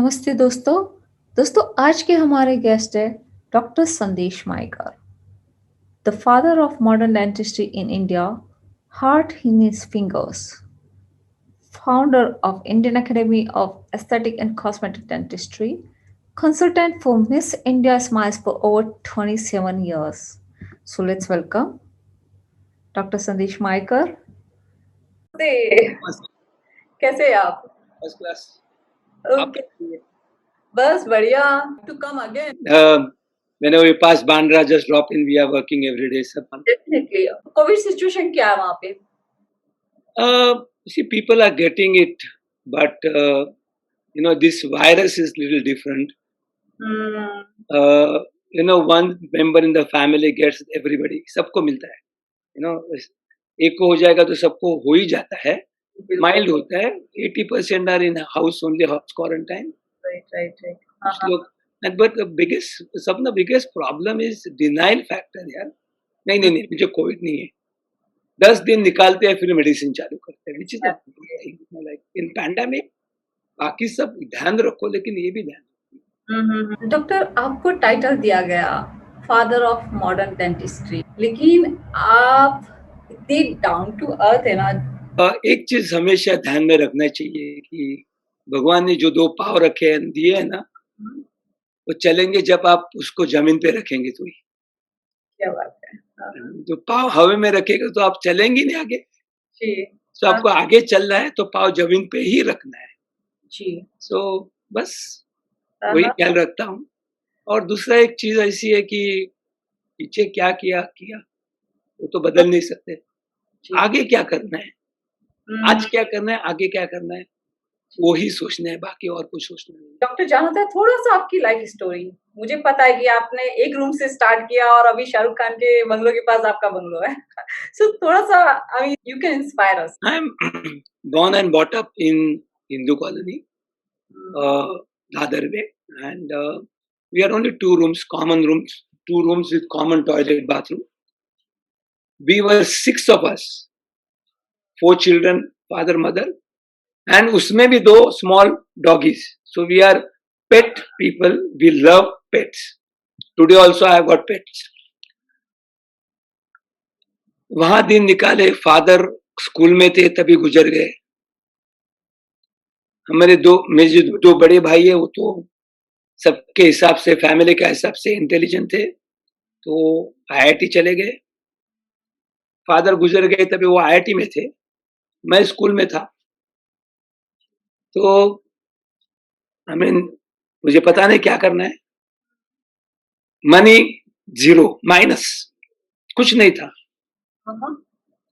नमस्ते दोस्तों। दोस्तों आज के हमारे गेस्ट है doctor Sandesh Mayekar, the father of modern dentistry in India, heart in his fingers, founder of Indian Academy of Aesthetic and Cosmetic Dentistry, consultant for Miss India Smiles for over 27 years. So let's welcome Dr. Sandesh Maikar. मस्त, कैसे हैं आप? First class. आप okay, बस बढ़िया। To come again whenever we pass Bandra, just drop in. We are working every day. Definitely. Covid situation क्या है वहाँ पे? See, people are getting it, but this virus is little different. One member in the family gets everybody. सबको मिलता है. एक को हो जाएगा तो सबको हो ही जाता है. Mild होता है. 80% are in house only, house quarantine. Right. But the biggest problem is denial factor यार. नहीं मुझे कोविड नहीं है. 10 दिन निकालते हैं फिर मेडिसिन चालू करते हैं, which is like in pandemic. बाकी सब ध्यान रखो लेकिन ये भी ध्यान. डॉक्टर, आपको टाइटल दिया गया फादर ऑफ मॉडर्न डेंटिस्ट्री, लेकिन आप इतने डाउन टू अर्थ है ना. एक चीज हमेशा ध्यान में रखना चाहिए कि भगवान ने जो 2 पाँव रखे हैं दिए हैं ना, वो चलेंगे जब आप उसको जमीन पे रखेंगे तो ही. क्या बात है. जो पाँव हवा में रखेगा तो आप चलेंगे नहीं आगे. जी. तो आपको आगे चलना है तो पाँव जमीन पे ही रखना है. जी. सो बस वही ख्याल रखता हूँ. और दूसरा एक चीज ऐसी है कि पीछे क्या किया वो तो बदल नहीं सकते. आगे क्या करना है, आज क्या करना है, आगे क्या करना है, वो ही सोचना है, बाकी और कुछ सोचना नहीं. डॉक्टर जानना था थोड़ा सा आपकी लाइफ स्टोरी. मुझे पता है कि आपने एक रूम से स्टार्ट किया और अभी शाहरुख खान के बंगलो के पास आपका बंगलो है. सो थोड़ा सा, I mean, you can inspire us. I am born and brought up in Hindu colony, Dadar way, and we are only 2 rooms, common rooms, 2 rooms with common toilet, bathroom. We were 6 of us, 4 children, father, mother, and उसमें भी 2 small doggies. So we are pet people. We love pets. Today also I have got pets. वहां दिन निकाले. Father school में थे तभी गुजर गए. मेरे 2 बड़े भाई है, वो तो सबके हिसाब से, फैमिली के हिसाब से इंटेलिजेंट थे, तो आईआईटी चले गए. फादर गुजर गए तभी वो आईआईटी में थे, मैं स्कूल में था. तो मुझे पता नहीं क्या करना है. मनी 0, माइनस, कुछ नहीं था.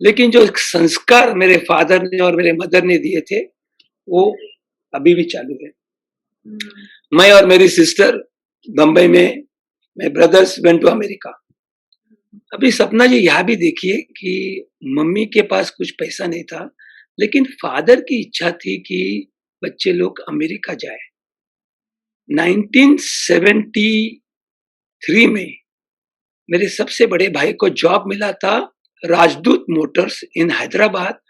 लेकिन जो संस्कार मेरे फादर ने और मेरे मदर ने दिए थे वो अभी भी चालू है. मैं और मेरी सिस्टर बंबई में, मैं ब्रदर्स वेंट टू अमेरिका. अभी सपना जी यहाँ भी देखिए कि मम्मी के पास कुछ पैसा नहीं था, लेकिन फादर की इच्छा थी कि बच्चे लोग अमेरिका जाए. 1973 में मेरे सबसे बड़े भाई को जॉब मिला था राजदूत Motors in Hyderabad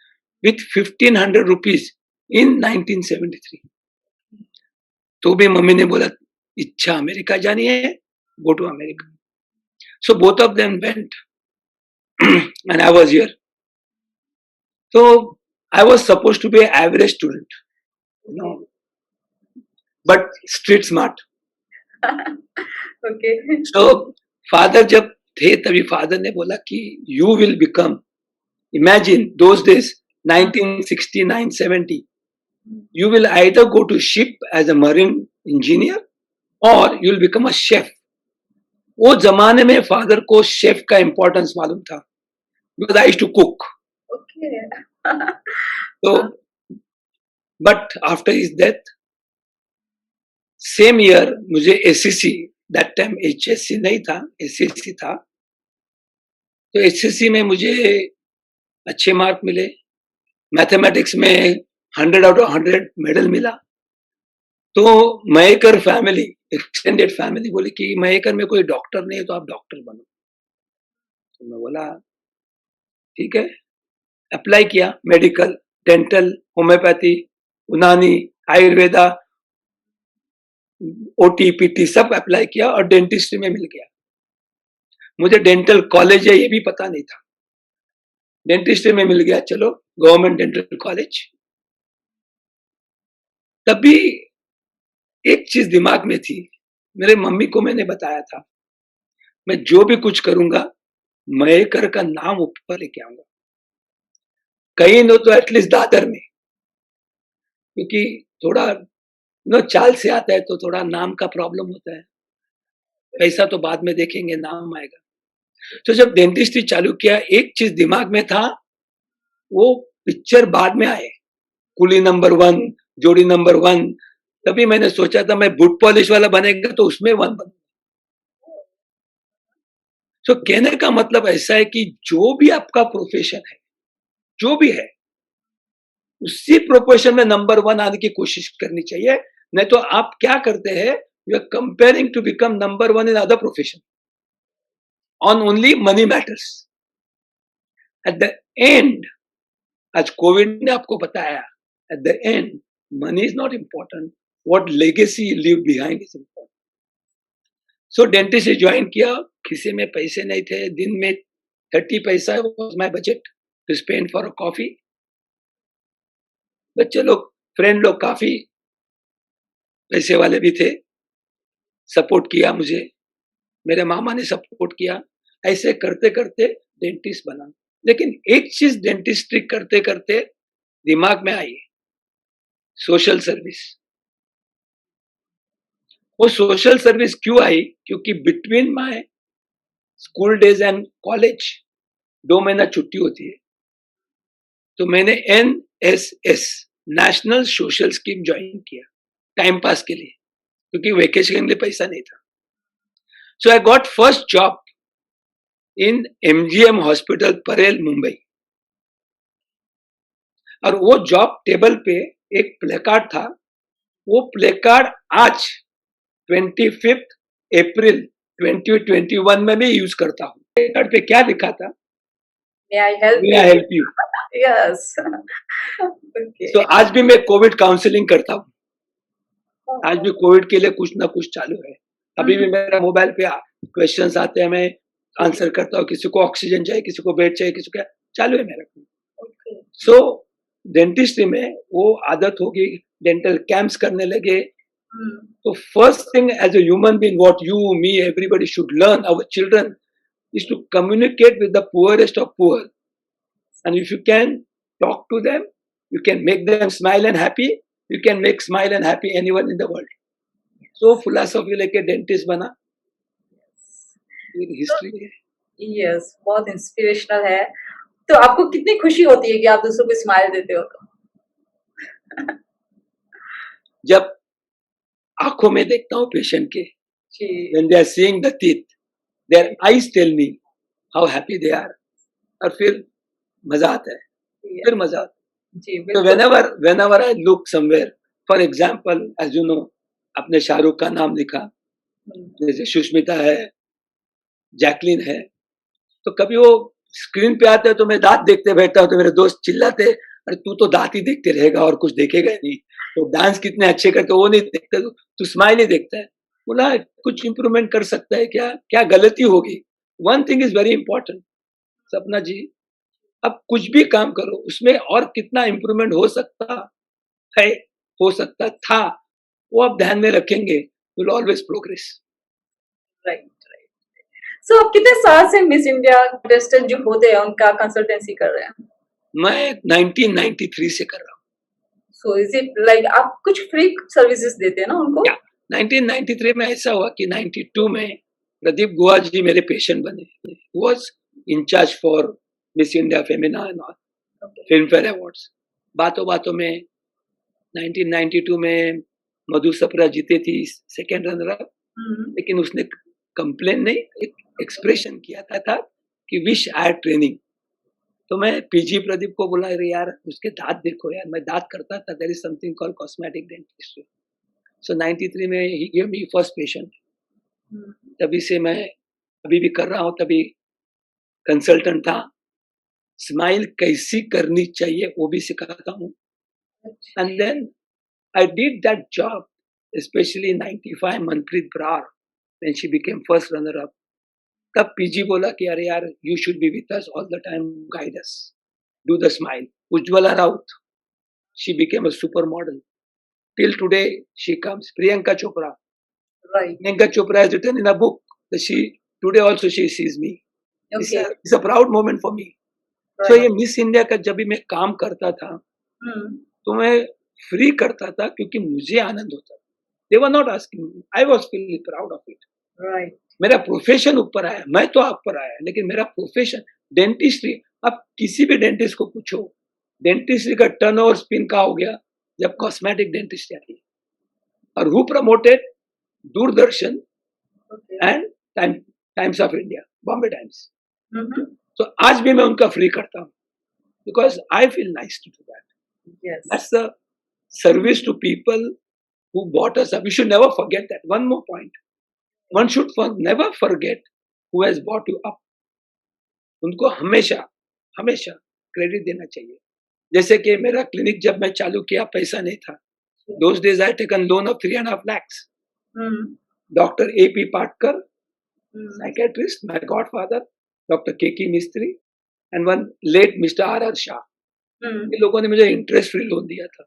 with 1500 rupees in 1973. तो भी मम्मी ने बोला इच्छा अमेरिका जानी है, go to America. So both of them went and I was here. So I was supposed to be an average student, but street smart. Okay. So father जब थे तभी फादर ने बोला कि you will become, imagine those days 1969-70, you will either go to ship as a marine engineer or you will become a chef. वो जमाने में father को शेफ का इंपॉर्टेंस मालूम था, because I used to cook. Okay. So, but after his death, same year मुझे SSC, that time HSC नहीं था, एसएससी था. तो एसएससी में मुझे अच्छे मार्क मिले. मैथमेटिक्स में 100 out of 100 मेडल मिला. तो मयेकर फैमिली, एक्सटेंडेड फैमिली बोली कि मयेकर में कोई डॉक्टर नहीं है तो आप डॉक्टर बनो. तो मैं बोला ठीक है. अप्लाई किया, मेडिकल, डेंटल, होम्योपैथी, यूनानी, आयुर्वेदा, OT, PT सब अप्लाई किया और डेंटिस्ट्री में मिल गया। मुझे डेंटल कॉलेज है ये भी पता नहीं था, डेंटिस्ट्री में मिल गया, चलो गवर्नमेंट डेंटल कॉलेज। तभी एक चीज दिमाग में थी, मेरे मम्मी को मैंने बताया था, मैं जो भी कुछ करूंगा मयेकर का नाम ऊपर लेके आऊंगा, कहीं न तो एटलीस्ट दादर में, क्योंकि थोड़ा न चाल से आता है तो थोड़ा नाम का प्रॉब्लम होता है, पैसा तो बाद में देखेंगे, नाम आएगा। तो जब डेंटिस्ट्री चालू किया, एक चीज दिमाग में था, वो पिक्चर बाद में आए, कुली नंबर 1, जोड़ी नंबर 1, तभी मैंने सोचा था मैं बूट पॉलिश वाला बनेगा तो उसमें 1 बनूंगा। तो कहने का मतलब ऐसा है कि जो भी आपका प्रोफेशन है, जो भी है, उसी प्रोफेशन में नंबर 1 आने की कोशिश करनी चाहिए। नहीं तो आप क्या करते हैं, you are comparing to become number 1 in other profession on only money matters. At the end, आज कोविड ने आपको बताया, at the end money is not important, what legacy you leave behind is important. So dentist join किया, खिसे में पैसे नहीं थे, दिन में 30 पैसा was my budget to spend for a coffee. बच्चे लोग, फ्रेंड लोग काफी पैसे वाले भी थे, सपोर्ट किया मुझे, मेरे मामा ने सपोर्ट किया, ऐसे करते करते डेंटिस्ट बना। लेकिन एक चीज डेंटिस्ट्री करते करते दिमाग में आई, सोशल सर्विस। वो सोशल सर्विस क्यों आई, क्योंकि between my school days and college 2 महीना छुट्टी होती है, तो मैंने NSS national social scheme join किया टाइम पास के लिए, क्योंकि वेकेशन के लिए पैसा नहीं था। So I got first job in MGM hospital Parel, Mumbai. और वो जॉब टेबल पे एक प्लेकार्ड था, वो प्लेकार्ड आज 25 अप्रैल 2021 में भी यूज करता हूँ। प्लेकार्ड पे क्या लिखा था, May I help May I you? help you? Yes. Okay. तो आज भी मैं कोविड काउंसलिंग करता हूँ, आज भी कोविड के लिए कुछ ना कुछ चालू है। अभी भी मेरा मोबाइल पे क्वेश्चंस आते हैं, मैं आंसर करता हूँ, किसी को ऑक्सीजन चाहिए, किसी को बेड चाहिए, किसी को चालू है मेरा। Okay. सो डेंटिस्ट्री में वो आदत होगी, डेंटल कैंप्स करने लगे। तो first thing as a human being, what you, me, everybody should learn, our children, is to communicate with the poorest of poor, and if you can talk to them, you can make them smile and happy, you can make smile and happy anyone in the world. So philosophy लेके dentist बना, history है। Yes, बहुत inspirational है। तो आपको कितनी खुशी होती है कि आप दूसरों को स्माइल देते हो तो? जब आंखों में देखता हूँ पेशेंट के, जी। when they are seeing the teeth, their eyes tell me how happy they are, और फिर मजा आता है, फिर मजा आता है। जी, So whenever I look somewhere, for example, as you know, आपने शाहरुख का नाम लिखा, जैसे सुष्मिता है, जैकलिन है, तो कभी वो स्क्रीन पे आते हैं तो मैं दांत देखते बैठता हूँ, तो मेरे दोस्त चिल्लाते, अरे तू तो दांत ही देखते रहेगा और कुछ देखेगा ही नहीं, तो डांस कितने अच्छे करते वो नहीं देखते, तू स्माइल ही देखता है। बोला कुछ इंप्रूवमेंट कर सकता है क्या, क्या गलती होगी? One thing is very important सपना जी, अब कुछ भी काम करो उसमें और कितना इंप्रूवमेंट हो सकता है, हो सकता था, वो आप ध्यान में रखेंगे, will always progress. Right, right. So आप कितने साल से मिस इंडिया कंटेस्टेंट जो होते हैं उनका कंसल्टेंसी कर रहे हैं? मैं 1993 से कर रहा हूँ। सो इज इट लाइक आप कुछ फ्री सर्विसेज देते हैं ना उनको? 1993 में ऐसा हुआ कि 92 में प्रदीप गुहा जी मेरे पेशेंट बने, was in-charge for Miss India Femina and Filmfare awards. बातों बातों में 1992 में मधु सप्रा जीते थी सेकेंड रनर अप, लेकिन उसने कंप्लेन नहीं, एक एक्सप्रेशन किया था कि विश आई ट्रेनिंग। तो मैं पीजी प्रदीप को बोला, अरे यार उसके दांत देखो यार, मैं दांत करता था, there is something called cosmetic dentistry. So 93 में ही गिव मी फर्स्ट पेशेंट, तभी से मैं अभी भी कर रहा हूँ, तभी कंसल्टेंट था। स्माइल कैसी करनी चाहिए वो भी सिखाता हूँ, and then I did that job especially 95 Manpreet Brar, when she became first runner-up. तब पीजी बोला कि अरे यार, you should be with us all the time, guide us, do the smile. Ujjwala Raut, she became a supermodel. Till today, she comes. Priyanka Chopra. Right. Priyanka Chopra has written in a book that today also she sees me. Okay. It's a proud moment for me. Right. So ये miss India का जब भी मैं काम करता था, तो मैं फ्री करता था क्योंकि मुझे आनंद होता था. They were not asking me. I was feeling proud of it. Right. मेरा प्रोफेशन ऊपर आया, मैं तो आप पर आया, लेकिन मेरा प्रोफेशन डेंटिस्ट्री. आप किसी भी डेंटिस्ट को पूछो, डेंटिस्ट्री का टर्नओवर स्पिन का हो गया जब कॉस्मेटिक डेंटिस्ट्री आई. और who promoted? Doordarshan and times of India, Bombay times. तो आज भी मैं उनका फ्री करता हूँ because I feel nice to do that. Yes. That's the service to people who bought us up. You should never forget that. One more point. One should never forget who has bought you up. उनको हमेशा हमेशा credit देना चाहिए. जैसे कि मेरा clinic जब मैं चालू किया, पैसा नहीं था. Those days I had taken loan of 3.5 lakhs. Dr. A.P. Patkar, psychiatrist, my godfather, Dr. K.K. Mistry, and one late Mr. R.R. Shah. ये लोगों ने मुझे इंटरेस्ट फ्री लोन दिया था.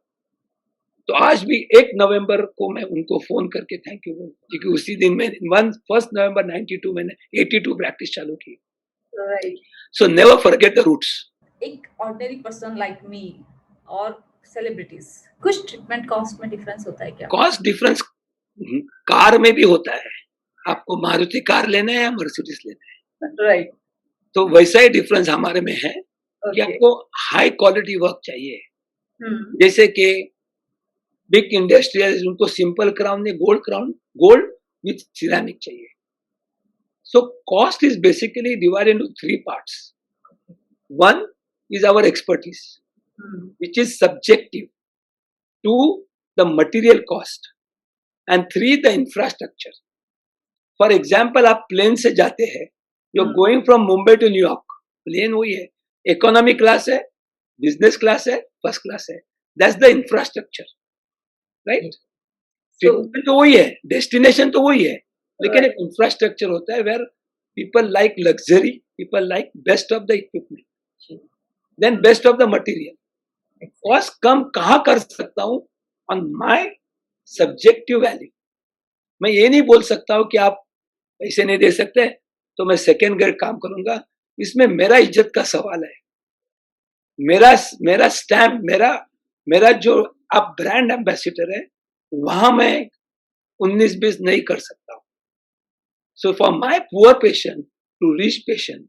तो आज भी 1 नवंबर को मैं उनको फोन करके थैंक यू बोलूं, क्योंकि उसी दिन में 1 नवंबर 92 मैंने 82 प्रैक्टिस चालू की. Right. So never forget the roots. एक ऑर्डिनरी पर्सन लाइक मी और सेलिब्रिटीज, कुछ ट्रीटमेंट कॉस्ट में डिफरेंस होता है क्या? कॉस्ट डिफरेंस कार में भी होता है. आपको मारुति कार लेना है या मर्सिडीज लेना है, राइट. तो वैसा ही डिफरेंस हमारे में है कि आपको हाई क्वालिटी वर्क चाहिए. जैसे कि बिग इंडस्ट्रियल, उनको सिंपल क्राउन नहीं, gold crown, gold with ceramic चाहिए. So cost is basically divided into 3 parts. One is our expertise, which is subjective. 2, the material cost. And 3, the infrastructure. For example, आप plane से जाते हैं, you're going from Mumbai to New York. Plane वही है, economy class है, business class है, first class है. That's the infrastructure, right? Treatment तो वही है, डेस्टिनेशन तो वही है, लेकिन एक इंफ्रास्ट्रक्चर होता है where people like luxury, people like best of the equipment, then best of the material. Cost कम कहाँ कर सकता हूँ? On my subjective value. मैं ये नहीं बोल सकता हूँ कि आप पैसे नहीं दे सकते तो मैं सेकेंड ग्रेड काम करूंगा. इसमें मेरा इज्जत का सवाल है. मेरा स्टैम्प, मेरा जो आप ब्रांड एम्बेसिडर है, वहां मैं 19-20 नहीं कर सकता हूं. So for my poor patient to reach patient,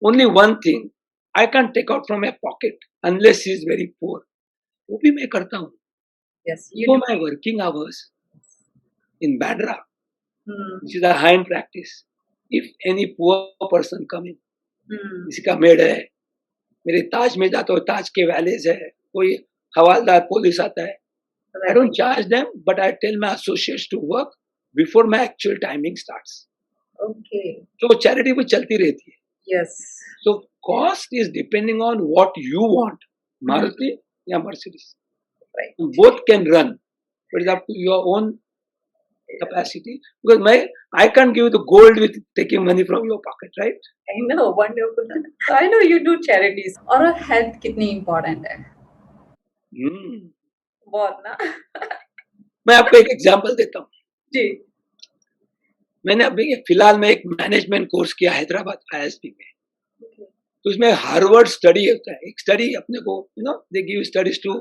only one thing I can't take out from my pocket unless he is very poor. वो भी मैं करता हूँ. Yes, For my working hours in Bandra, which is a high-end practice, if any poor person come in, किसी का made है, मेरे ताज में जाता हूँ, ताज के वैलेज है, कोई हवालदार पुलिस आता है, I don't charge them, but I tell my associates to work before my actual timing starts. Okay. So charity भी चलती रहती है. Yes. So cost is depending on what you want, Maruti या Mercedes. Right. Both can run, but it's up to your own capacity. Because I can't give you the gold with taking money from your pocket, right? I know, wonderful. So I know you do charities. और health कितनी important है? बहुत ना. मैं आपको एक example देता हूँ. जी. मैंने अभी फिलहाल में एक मैनेजमेंट कोर्स किया हैदराबाद ISB में. तो इसमें हार्वर्ड स्टडी होता है. एक स्टडी अपने को, they give studies to,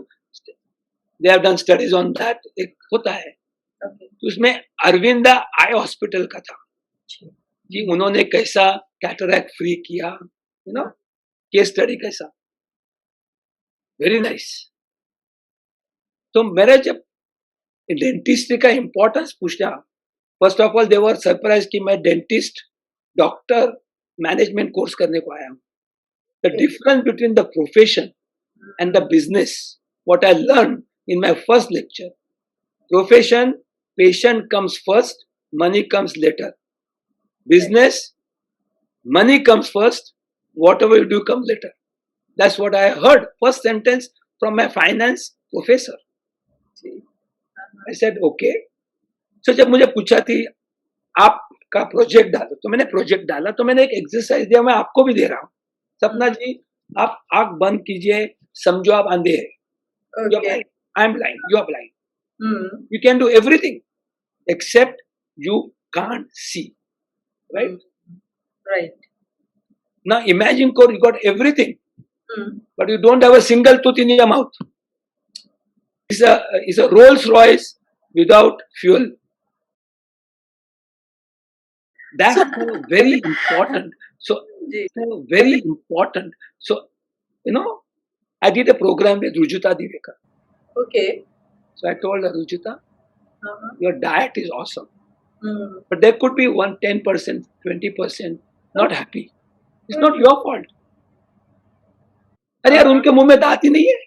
they have done studies on that, एक होता है. तो उसमें अरविंदा आई हॉस्पिटल का था कि उन्होंने कैसा कैटरैक्ट फ्री किया, केस स्टडी कैसा, वेरी नाइस. तो मेरा जब डेंटिस्ट्री का इंपॉर्टेंस पूछा, first of all they were surprise कि मैं डेंटिस्ट डॉक्टर मैनेजमेंट कोर्स करने को आया हूँ. The difference between the profession and the business, what I learn in my first lecture. Profession, patient comes first, money comes later. Business, money comes first, whatever you do comes later. That's what I heard first sentence from my finance professor. I said okay. So जब मुझे पूछा थी आपका project डालो, तो मैंने project डाला, तो मैंने एक एक्सरसाइज दिया, मैं आपको भी दे रहा हूँ। सपना जी, आप आंख बंद कीजिए, समझो आप अंधे हैं, you are blind, I am blind, you are blind, you can do everything except you can't see, right? Right. Now imagine you got everything, but you don't have a single tooth in your mouth. It's a Rolls Royce without fuel. That's very important. So very important. So you know, I did a program with Rujuta Divekar. Okay. So I told her, Rujuta, your diet is awesome, but there could be 10%, 20% not happy. It's not your fault. अरे यार, उनके मुंह में दांत ही नहीं है.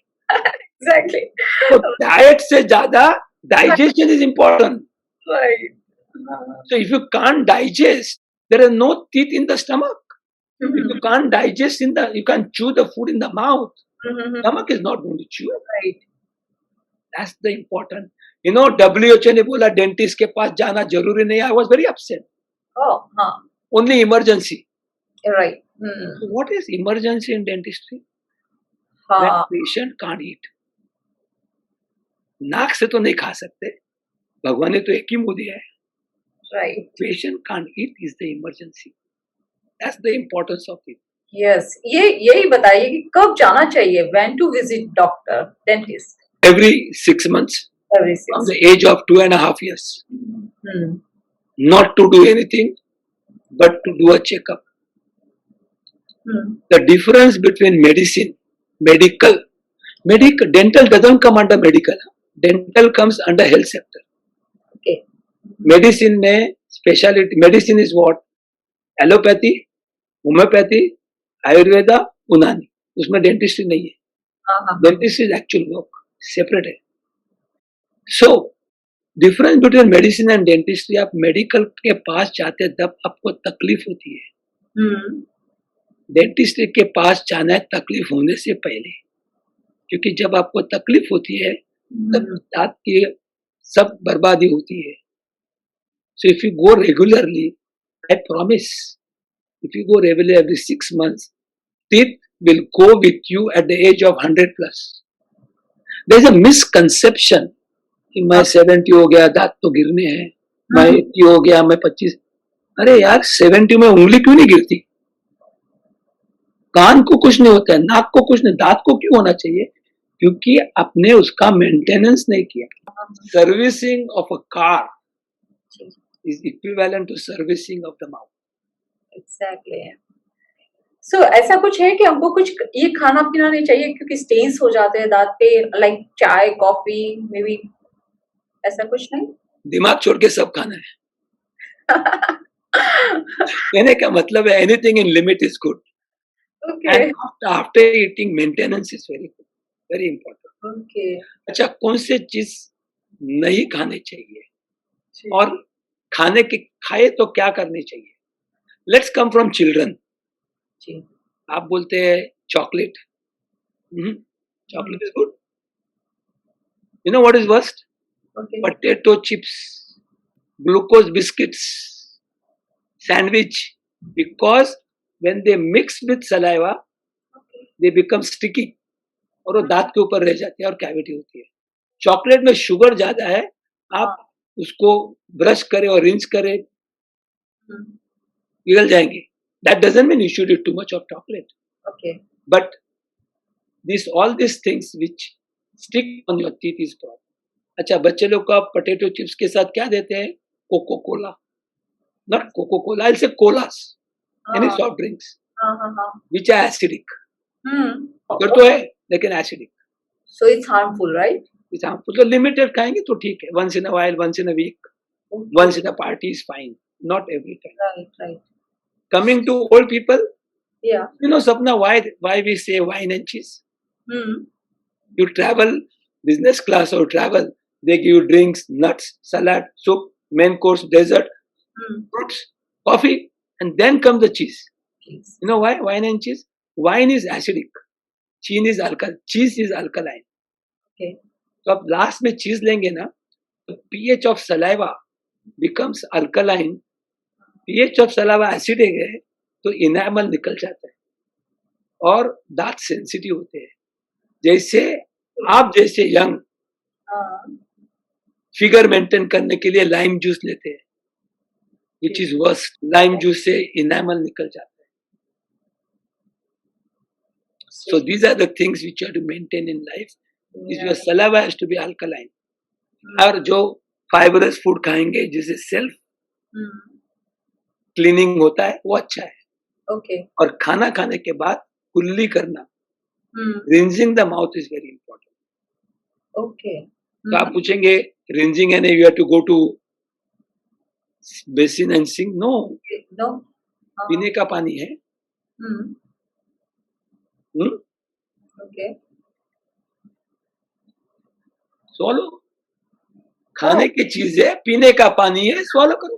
Exactly. तो diet से ज्यादा digestion is important. Right. So if you can't digest, there are no teeth in the stomach. If you can't digest you can't chew the food in the mouth. Stomach is not going to chew. Right. That's the important. You know, WHO ने बोला dentist के पास जाना जरूरी नहीं. I was very upset. Oh, Only emergency. Right. So what is emergency in dentistry? When patient can't eat. नाक से तो नहीं खा सकते, भगवान ने तो एक ही मुंह दिया है. Right. Patient can't eat is the emergency. That's the importance of it. Yes. यही बताइए कि कब जाना चाहिए? When to visit doctor, dentist? Every 6 months. Every 6 From the age of 2.5 years. Not to do anything, but to do a checkup. The difference between medical, dental doesn't come under medical. Dental comes under health sector. Okay. Medicine में specialty, medicine is what? Allopathy, homeopathy, Ayurveda, Unani. उसमें dentistry नहीं है. Dentistry is actual work, separate है. So, difference between medicine and dentistry, आप medical के पास जाते तब आपको तकलीफ होती है. डेंटिस्ट के पास जाना है तकलीफ होने से पहले, क्योंकि जब आपको तकलीफ होती है तब दांत की सब बर्बादी होती है. So if you go regularly, I promise, if you go regularly every 6 months, teeth will go with you at the age of 100+. There is a misconception कि मैं 70 हो गया, दांत तो गिरने हैं, मैं 80 हो गया, मैं 25. अरे यार, 70 में उंगली क्यों नहीं गिरती? कान को कुछ नहीं होता है, नाक को कुछ नहीं, दांत को क्यों होना चाहिए? क्योंकि आपने उसका मेंटेनेंस नहीं किया. Servicing of a car is equivalent to servicing of the mouth. Exactly. So ऐसा कुछ है कि हमको कुछ ये खाना पीना नहीं चाहिए क्योंकि स्टेन्स हो जाते हैं दांत पे, लाइक चाय, कॉफी, मे बी ऐसा कुछ नहीं? दिमाग छोड़ के सब खाना है. कहने का मतलब है anything in limit is good. Okay. And after eating, maintenance is very good, very important. Okay. अच्छा, कौन से चीज नहीं खाने चाहिए और खाए तो क्या करने चाहिए? Let's come from children. आप बोलते हैं chocolate. Chocolate is good. You know what is worst? Potato chips, glucose biscuits, sandwich, because when they mix with saliva, they become sticky और वो दांत के ऊपर रह जाते हैं और कैविटी होती है. चॉकलेट में शुगर ज्यादा है, आप उसको ब्रश करें और रिंस करें, पिघल जाएंगे. That doesn't mean you should eat too much of chocolate. Okay. But all these things which stick on your teeth is problem. अच्छा, बच्चे लोग को आप पोटैटो चिप्स के साथ क्या देते हैं? Coca Cola. Not Coca Cola, I'll say colas. Any soft drinks which are acidic. अगर तो है लेकिन acidic. So it's harmful, right? It's harmful. तो limited खाएंगे तो ठीक है. Once in a while, once in a week, once in a party is fine. Not every time. Right. Coming to old people. Yeah. You know, Sapna, why we say wine and cheese? You travel business class or travel, they give you drinks, nuts, salad, soup, main course, dessert, fruits, coffee, and then comes the cheese. You know why? Wine and cheese? Wine is acidic. Cheese is alkaline. Okay. तो आप last में चीज लेंगे ना, The pH of saliva becomes alkaline. pH of saliva acidic है तो enamel निकल जाता है और दांत सेंसिटिव होते हैं. जैसे आप जैसे यंग फिगर मेंटेन करने के लिए लाइम जूस लेते हैं, which is worse. Lime juice से इनामल निकल जाता है. So these are the things which you have to maintain in life. Is your saliva has to be alkaline. और जो फाइबरस फूड खाएंगे जिसे सेल्फ क्लीनिंग होता है वो अच्छा है. ओके. और खाना खाने के बाद कुल्ली करना, rinsing the mouth is very important. Okay. तो आप पूछेंगे रिंजिंग है you have to go to basin and sink. No, no. पीने का पानी है. ओके. swallow. खाने की चीज है, पीने का पानी है, swallow करो.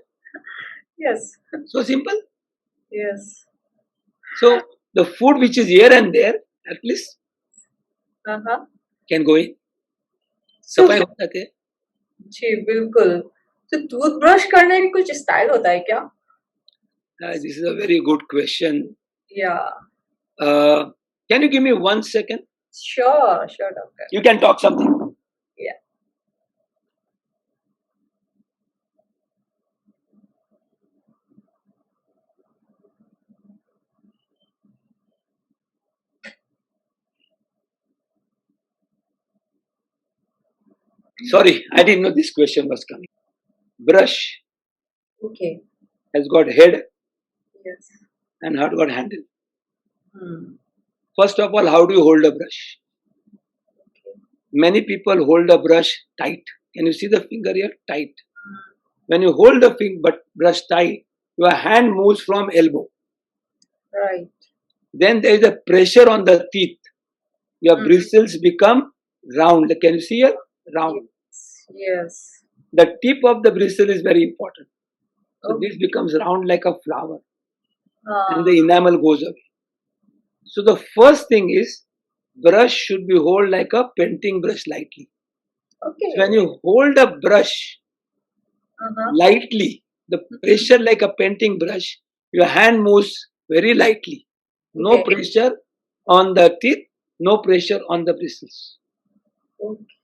Yes. So simple. Yes. So the food which is here and there at least can go in. सफाई हो जाते हैं. जी बिल्कुल. तो टूथब्रश करने का कुछ स्टाइल होता है क्या? This is a very good question. Yeah. Can you give me 1 second? Sure, doctor. You can talk something. Yeah. Sorry, I didn't know this question was coming. Brush Okay. has got head Yes. and has got handle. First of all, how do you hold a brush? Okay. Many people hold a brush tight. Can you see the finger here? Tight. When you hold the brush tight, your hand moves from elbow. Right. Then there is a pressure on the teeth. Your bristles become round. Can you see here? Round. Yes. The tip of the bristle is very important. So this becomes round like a flower. And the enamel goes away. So the first thing is, brush should be held like a painting brush lightly. Okay. So when you hold a brush lightly, the pressure like a painting brush, your hand moves very lightly. No pressure on the teeth, no pressure on the bristles. Okay.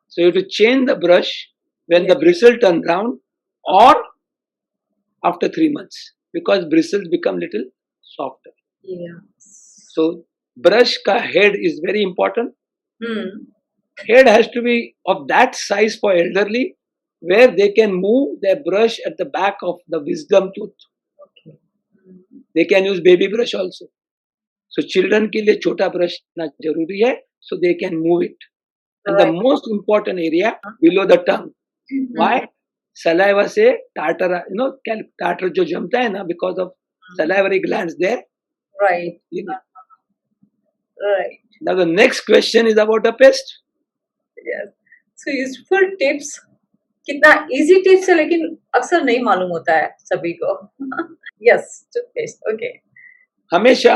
So you have to change the brush when the bristle turn round or after 3 months, because bristles become little softer. Yeah. So brush ka head is very important. Head has to be of that size for elderly, where they can move their brush at the back of the wisdom tooth. Okay. They can use baby brush also. So children के लिए छोटा brush ना जरूरी है, so they can move it. And the most important area below the tongue. Why? Saliva से tartar, tartar जो जमता है ना, because of salivary glands there. Right. Right. Now the next question is about a paste. Yes. So useful tips. कितना easy tips है लेकिन अक्सर नहीं मालूम होता है सभी को. Yes, toothpaste. Okay. हमेशा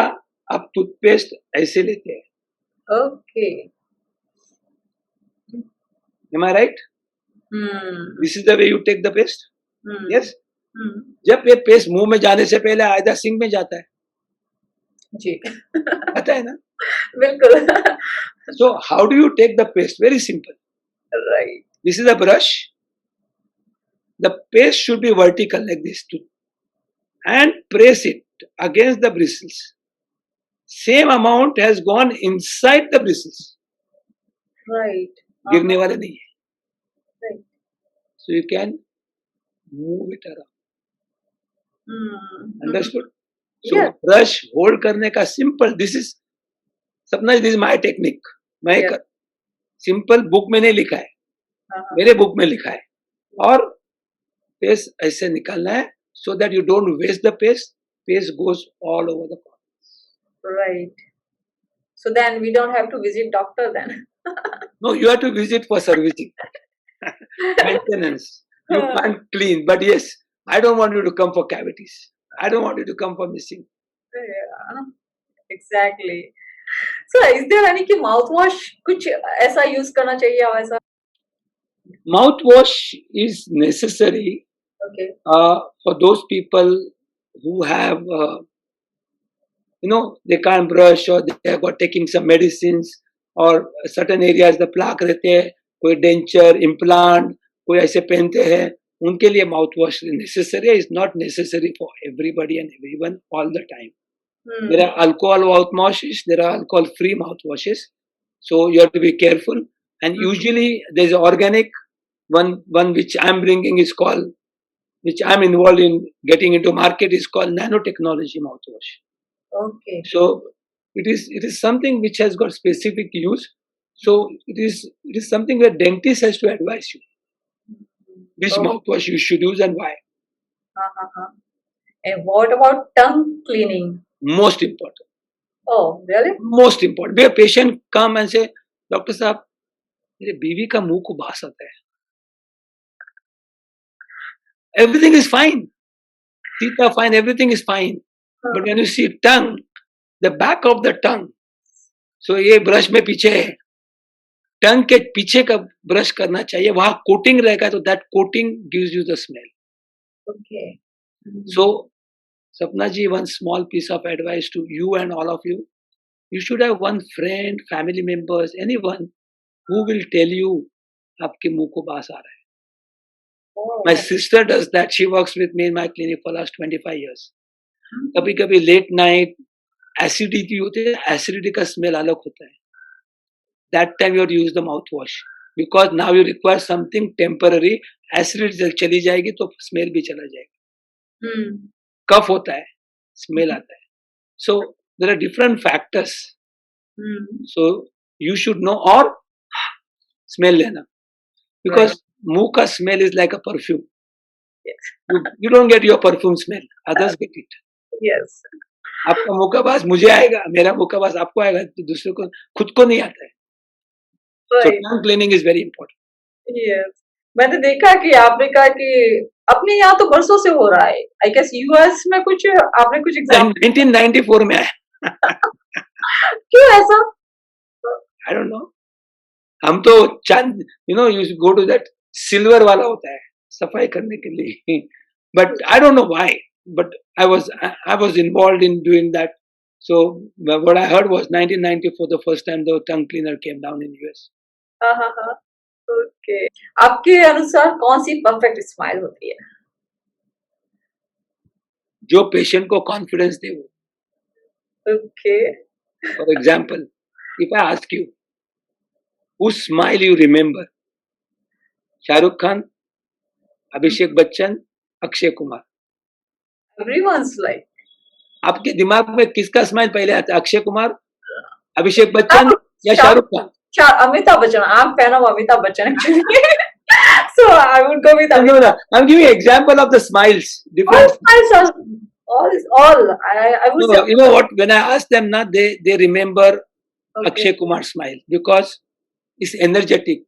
आप टूथपेस्ट ऐसे लेते हैं. Okay. Am I right? This is the way you take the paste. Yes. जब ये पेस्ट मुंह में जाने से पहले आधा सिंक में जाता है. जी. पता है ना? बिल्कुल. So how do you take the paste? Very simple. Right. This is a brush. The paste should be vertical like this too, and press it against the bristles. Same amount has gone inside the bristles. Right. गिरने वाले नहीं है. Right. So you can move it around. Understood? So brush hold करने का simple. This is सपना, this is my technique. मैं simple book में नहीं लिखा है, मेरे book में लिखा है. और paste ऐसे निकालना है, so that you don't waste the paste. Paste goes all over the body. Right. So then we don't have to visit doctor then. No, you have to visit for servicing. Maintenance. You can't clean. But yes, I don't want you to come for cavities. I don't want you to come for missing. Yeah, exactly. So is there any कि mouthwash कुछ ऐसा use करना चाहिए या ऐसा? Mouthwash is necessary Okay. for those people who have, they can't brush or they have got taking some medicines or certain areas the plaque रहते हैं, कोई denture, implant, कोई ऐसे पहनते हैं, उनके लिए mouthwash necessary is not necessary for everybody and everyone all the time. There are alcohol mouthwashes, there are alcohol-free mouthwashes, so you have to be careful. And usually there's organic one which I'm bringing is called, which I'm involved in getting into market is called nanotechnology mouthwash. Okay. So it is something which has got specific use. So it is something where dentist has to advise you which mouthwash you should use and why. And what about tongue cleaning? Most important. Oh, really? Most important. Where patient come and say, Doctor साहब, मेरे बीवी का मुंह को बास आता है. Everything is fine. Teeth are fine. Everything is fine. But when you see tongue, the back of the tongue, so ये ब्रश में पीछे है, टंग के पीछे का ब्रश करना चाहिए, वहां कोटिंग रहेगा तो that coating gives you the smell. Okay. So Sapna ji, one small piece of advice to you and all of you, you should have one friend, family members, anyone who will tell you आपके मुंह को बास आ रहा है. Oh. My sister does that. She works with me in my clinic for last 25 years. कभी कभी late night acidity होती है, एसिडिटी का स्मेल अलग होता है. That time you have to use the mouthwash because now you require something temporary. Acidity चली जाएगी तो स्मेल भी चला जाएगा. कफ होता है, स्मेल आता है. So there are different factors. So you should know or smell लेना because मुंह का smell is like a perfume. Yes. You don't get your perfume smell, others get it. Yes. आपका मुंह का बास मुझे आएगा, मेरा मुंह का बास आपको आएगा, तो दूसरे को खुद को नहीं आता है. So Right. tongue cleaning is very important. Yes. मैंने देखा कि आपने कहा कि अपने यहाँ तो बरसों से हो रहा है. I guess US में कुछ आपने कुछ एग्जाम्पल 1994 में आया. क्यों ऐसा? I don't know. हम तो चांद, you go to that silver वाला होता है सफाई करने के लिए. But I don't know why. But I was involved in doing that. So what I heard was 1994 the first time the tongue cleaner came down in US. हाँ. Okay. आपके अनुसार कौन सी परफेक्ट स्माइल होती है? जो पेशेंट को confidence दे वो. Okay. For example, if I ask you, whose smile you remember? Shahrukh Khan, Abhishek Bachchan, Akshay Kumar. Everyone's like. आपके दिमाग में किसका स्माइल पहले आता है? अक्षय कुमार, अभिषेक बच्चन या Shahrukh Khan? Amitabh Bachchan. I'm fan of Amitabh Bachchan actually. So I would go with Amitabh. No. I'm giving you example of the smiles. Different. All. I would say. You know what? When I ask them, now they remember Akshay Kumar smile because it's energetic.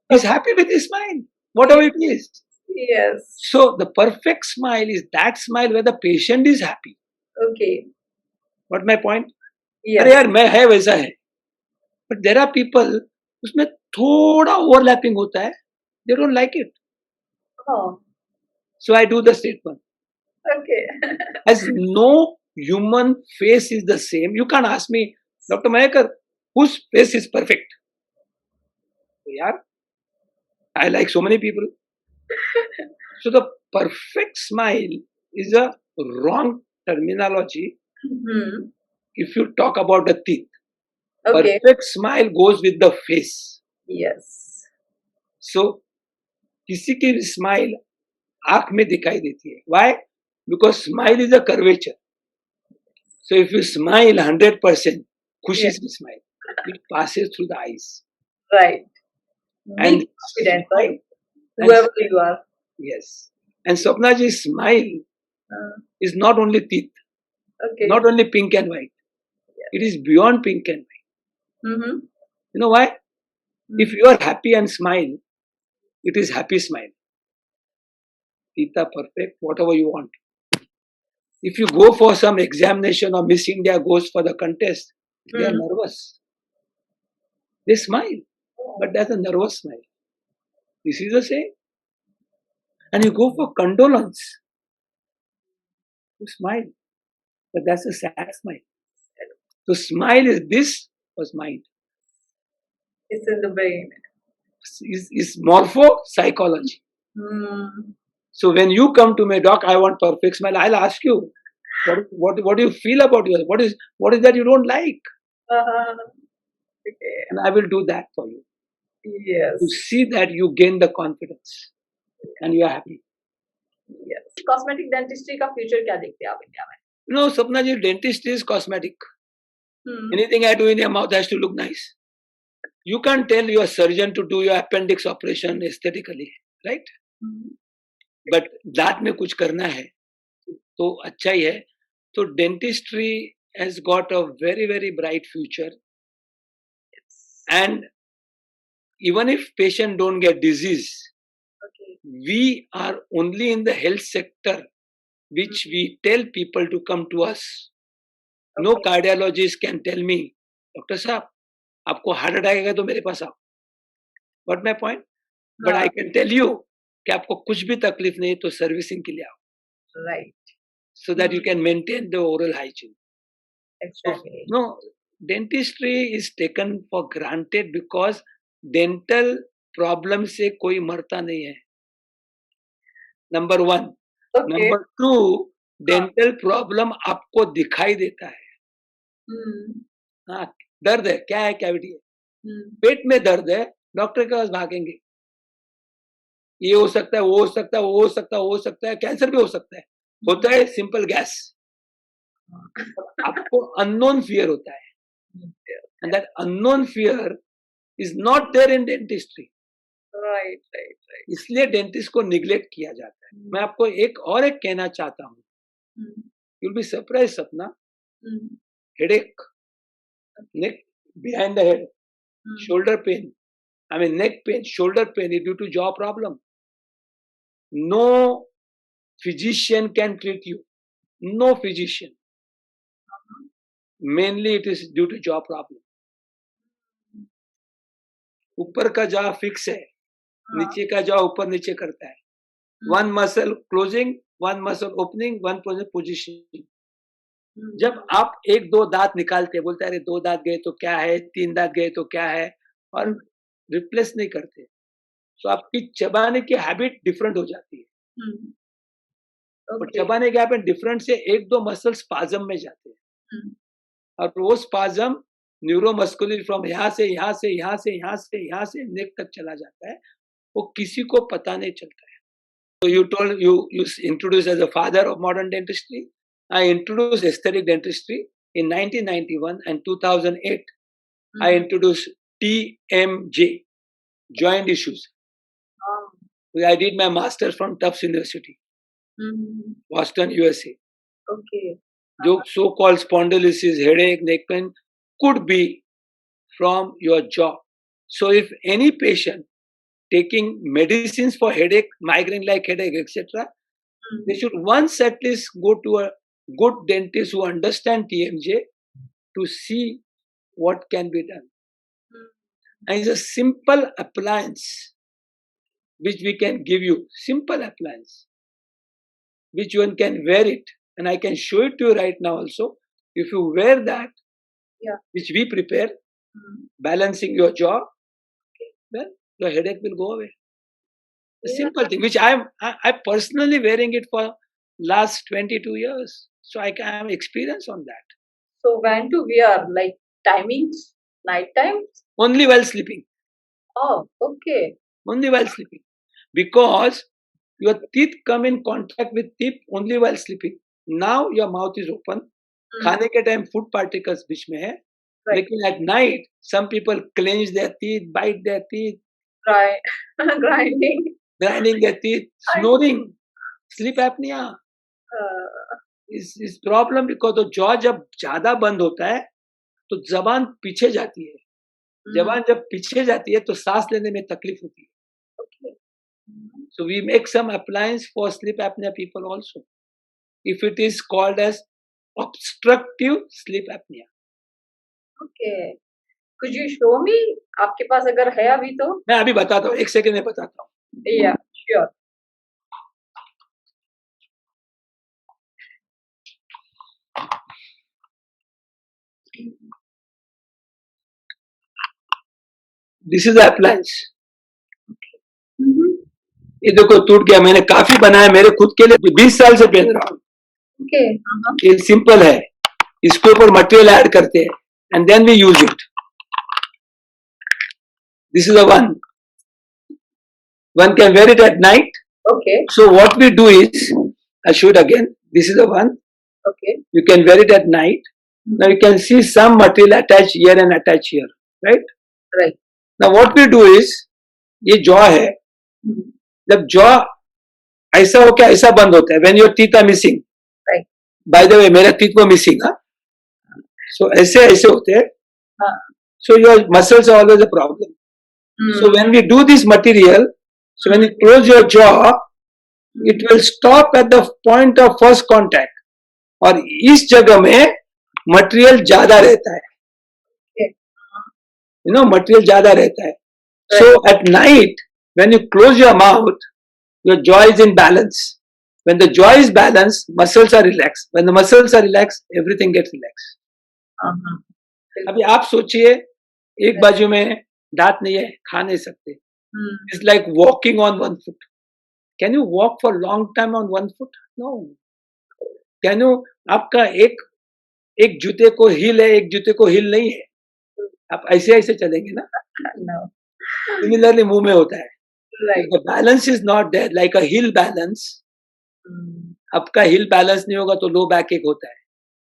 He's happy with his smile, whatever it is. Yes. So the perfect smile is that smile where the patient is happy. Okay. What my point? Yes. अरे यार मैं है वैसा है. But there are people उसमें थोड़ा overlapping होता है. They don't like it. Oh. So I do the statement. Okay. As no human face is the same. You can't ask me, Dr. Mayekar, whose face is perfect? Yeah, I like so many people. So the perfect smile is a wrong terminology if you talk about the teeth. Okay. Perfect smile goes with the face. Yes. So किसी की smile आँख में दिखाई देती है. Why? Because smile is a curvature. So if you smile 100%, खुशी से smile, it passes through the eyes. Right. And be confident, right? Whoever you are. Yes. And Swapna ji's smile is not only teeth, Okay. not only pink and white. It is beyond pink and white. You know why? If you are happy and smile, it is happy smile. Teeth are perfect, whatever you want. If you go for some examination or Miss India goes for the contest, they are nervous. They smile, but that's a nervous smile. This is the same. And you go for condolence. You smile. But that's a sad smile. So smile is this was mind. It's in the brain. Is morpho psychology. So when you come to me, doc, I want perfect smile, I'll ask you, what do you feel about yourself? What is that you don't like? Okay. And I will do that for you. Yes. To see that you gain the confidence and you are happy. Yes. Cosmetic dentistry का future क्या देखते हैं आप India में? No, Sapna ji, dentist is cosmetic. Anything I do in your mouth has to look nice. You can't tell your surgeon to do your appendix operation aesthetically, right? But दांत में कुछ करना है तो अच्छा ही है. So dentistry has got a very, very bright future. And even if patient don't get disease, we are only in the health sector which we tell people to come to us. No cardiologist can tell me, Doctor साहब, आपको heart attack आएगा तो मेरे पास आओ. Got my point? But I can tell you कि आपको कुछ भी तकलीफ नहीं तो सर्विसिंग के लिए आओ. Right. So that you can maintain the oral hygiene. Exactly. So, no, dentistry is taken for granted because dental problem से कोई मरता नहीं है. Number one. Okay. Number two, dental problem आपको दिखाई देता है. हाँ, दर्द है, क्या है, कैविटी है. पेट में दर्द है, डॉक्टर के पास भागेंगे. ये हो सकता है, वो हो सकता है, वो हो सकता है, वो हो सकता है, कैंसर भी हो सकता है. होता है सिंपल गैस. आपको अननोन फियर होता है. And that unknown fear is not there in dentistry. Right. इसलिए डेंटिस्ट को निग्लेक्ट किया जाता है. मैं आपको एक कहना चाहता हूँ. You'll be surprised, Sapna. Headache, neck behind the head, shoulder pain. I mean neck pain, shoulder pain is due to jaw problem. No physician can treat you. No physician. Mainly it is due to jaw problem. ऊपर का jaw fix है, नीचे का jaw ऊपर नीचे करता है. One muscle closing, one muscle opening, one position. जब आप एक दो दांत निकालते हैं, बोलते हैं अरे दो दांत गए तो क्या है, तीन दांत गए तो क्या है, और रिप्लेस नहीं करते, तो आपकी चबाने की हैबिट डिफरेंट हो जाती है. और चबाने के हैबिट डिफरेंट से एक दो मसल स्पाज्म में जाते हैं, और वो स्पाज्म न्यूरोमस्कुलर फ्रॉम यहाँ से यहाँ से यहाँ से यहाँ से यहाँ से नेक तक चला जाता है, वो किसी को पता नहीं चलता है. So you introduced as a father of modern dentistry. I introduced aesthetic dentistry in 1991 and 2008. I introduced TMJ, joint issues. I did my master's from Tufts University, Boston, USA. Okay. जो so-called spondylosis, headache, neck pain could be from your jaw. So if any patient taking medicines for headache, migraine-like headache, etc., they should once at least go to a good dentist who understand TMJ to see what can be done. And it's a simple appliance which we can give you. Simple appliance, which one can wear it. And I can show it to you right now also. If you wear that, which we prepare, balancing your jaw, well, your headache will go away. A simple thing, which I personally wearing it for last 22 years. So I can have experience on that. So when to wear, like timings, night times? Only while sleeping. Oh, okay. Only while sleeping. Because your teeth come in contact with teeth only while sleeping. Now your mouth is open. खाने के time food particles बीच में है. लेकिन at night, some people clench their teeth, bite their teeth. Right. Grinding their teeth, snoring, sleep apnea. इस problem because तो jaw जब ज्यादा बंद होता है तो जबान पीछे जाती है. जबान जब पीछे जाती है तो सांस लेने में तकलीफ होती है. So we make some appliance for sleep apnea people also. If it is called as obstructive sleep apnea. Okay. Could you show me? आपके पास अगर है अभी तो? मैं अभी बताता हूँ, एक सेकंड में बताता हूँ. Yeah, sure. This is appliance. Mm-hmm. ये देखो टूट गया, मैंने काफी बनाया मेरे खुद के लिए, 20 साल से पहन रहा हूँ। Okay. ये सिंपल है, इसके ऊपर मटेरियल ऐड करते हैं and then we use it. This is a one can wear it at night. Okay. So what we do is, I show it again, this is the one, Okay. you can wear it at night. Now you can see some material attached here and attached here, right? Right. Now what we do is, ये jaw है, जब jaw ऐसा होके ऐसा बंद होता है, when your teeth are missing. Right. By the way, मेरा teeth वो missing, हाँ? So ऐसे ऐसे होते हैं. So your muscles are always a problem. So when we do this material, so when you close your jaw, it will stop at the point of first contact. और इस जगह में मटेरियल ज्यादा रहता है, you know, मटेरियल ज्यादा रहता है. So at night, when you close your mouth, your jaw is in balance. When the jaw is balanced, muscles are relaxed. When the muscles are relaxed, everything gets relaxed. अभी आप सोचिए, एक बाजू में दांत नहीं है, खा नहीं सकते. It's like walking on one foot. Can you walk for long time on one foot? No. Can you, आपका एक जूते को हिल है, एक जूते को हिल नहीं है, आप ऐसे ऐसे चलेंगे ना. No. Similarly मुंह में होता है. Right. The balance is not there, like a hill balance. आपका हिल बैलेंस नहीं होगा तो लो बैक एक होता है.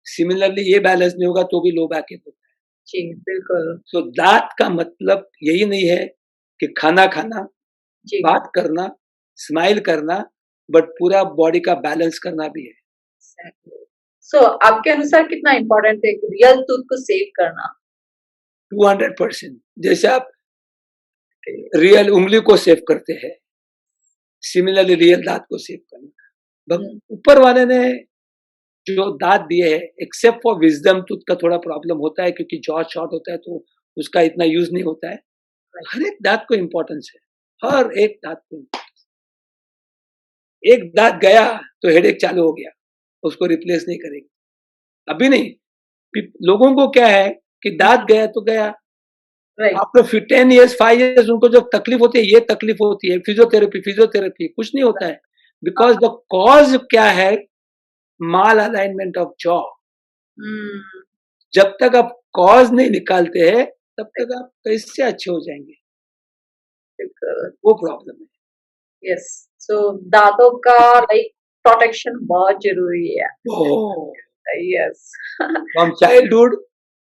सिमिलरली ये बैलेंस नहीं होगा तो भी लो बैक एक होता है. जी बिल्कुल. सो दांत का मतलब यही नहीं है कि खाना खाना, बात करना, स्माइल करना, बट पूरा बॉडी का बैलेंस करना भी है. सो आपके अनुसार कितना इम्पोर्टेंट है रियल टूथ को सेव करना? 200%. जैसे आप रियल उंगली को सेव करते हैं, सिमिलरली रियल दांत को सेव करना. ऊपर वाले ने जो दांत दिए हैं, एक्सेप्ट फॉर विजडम टूथ का थोड़ा प्रॉब्लम होता है क्योंकि जॉ शॉर्ट होता है तो उसका इतना यूज नहीं होता है. हर एक दांत को इम्पोर्टेंस है, हर एक दांत को. एक दांत गया तो हेडेक चालू हो गया, उसको रिप्लेस नहीं करेंगे अभी नहीं. लोगों को क्या है कि दांत गया तो गया. आफ्टर 10 years 5 years उनको जब तकलीफ होती है, ये तकलीफ होती है, फिजियोथेरेपी कुछ नहीं होता है. बिकॉज द कॉज क्या है, माल अलाइनमेंट ऑफ जॉ. जब तक आप कॉज नहीं निकालते हैं तब तक आप कैसे अच्छे हो जाएंगे, वो प्रॉब्लम है. यस. सो दांतों का लाइक प्रोटेक्शन बहुत जरूरी है. Yes. From childhood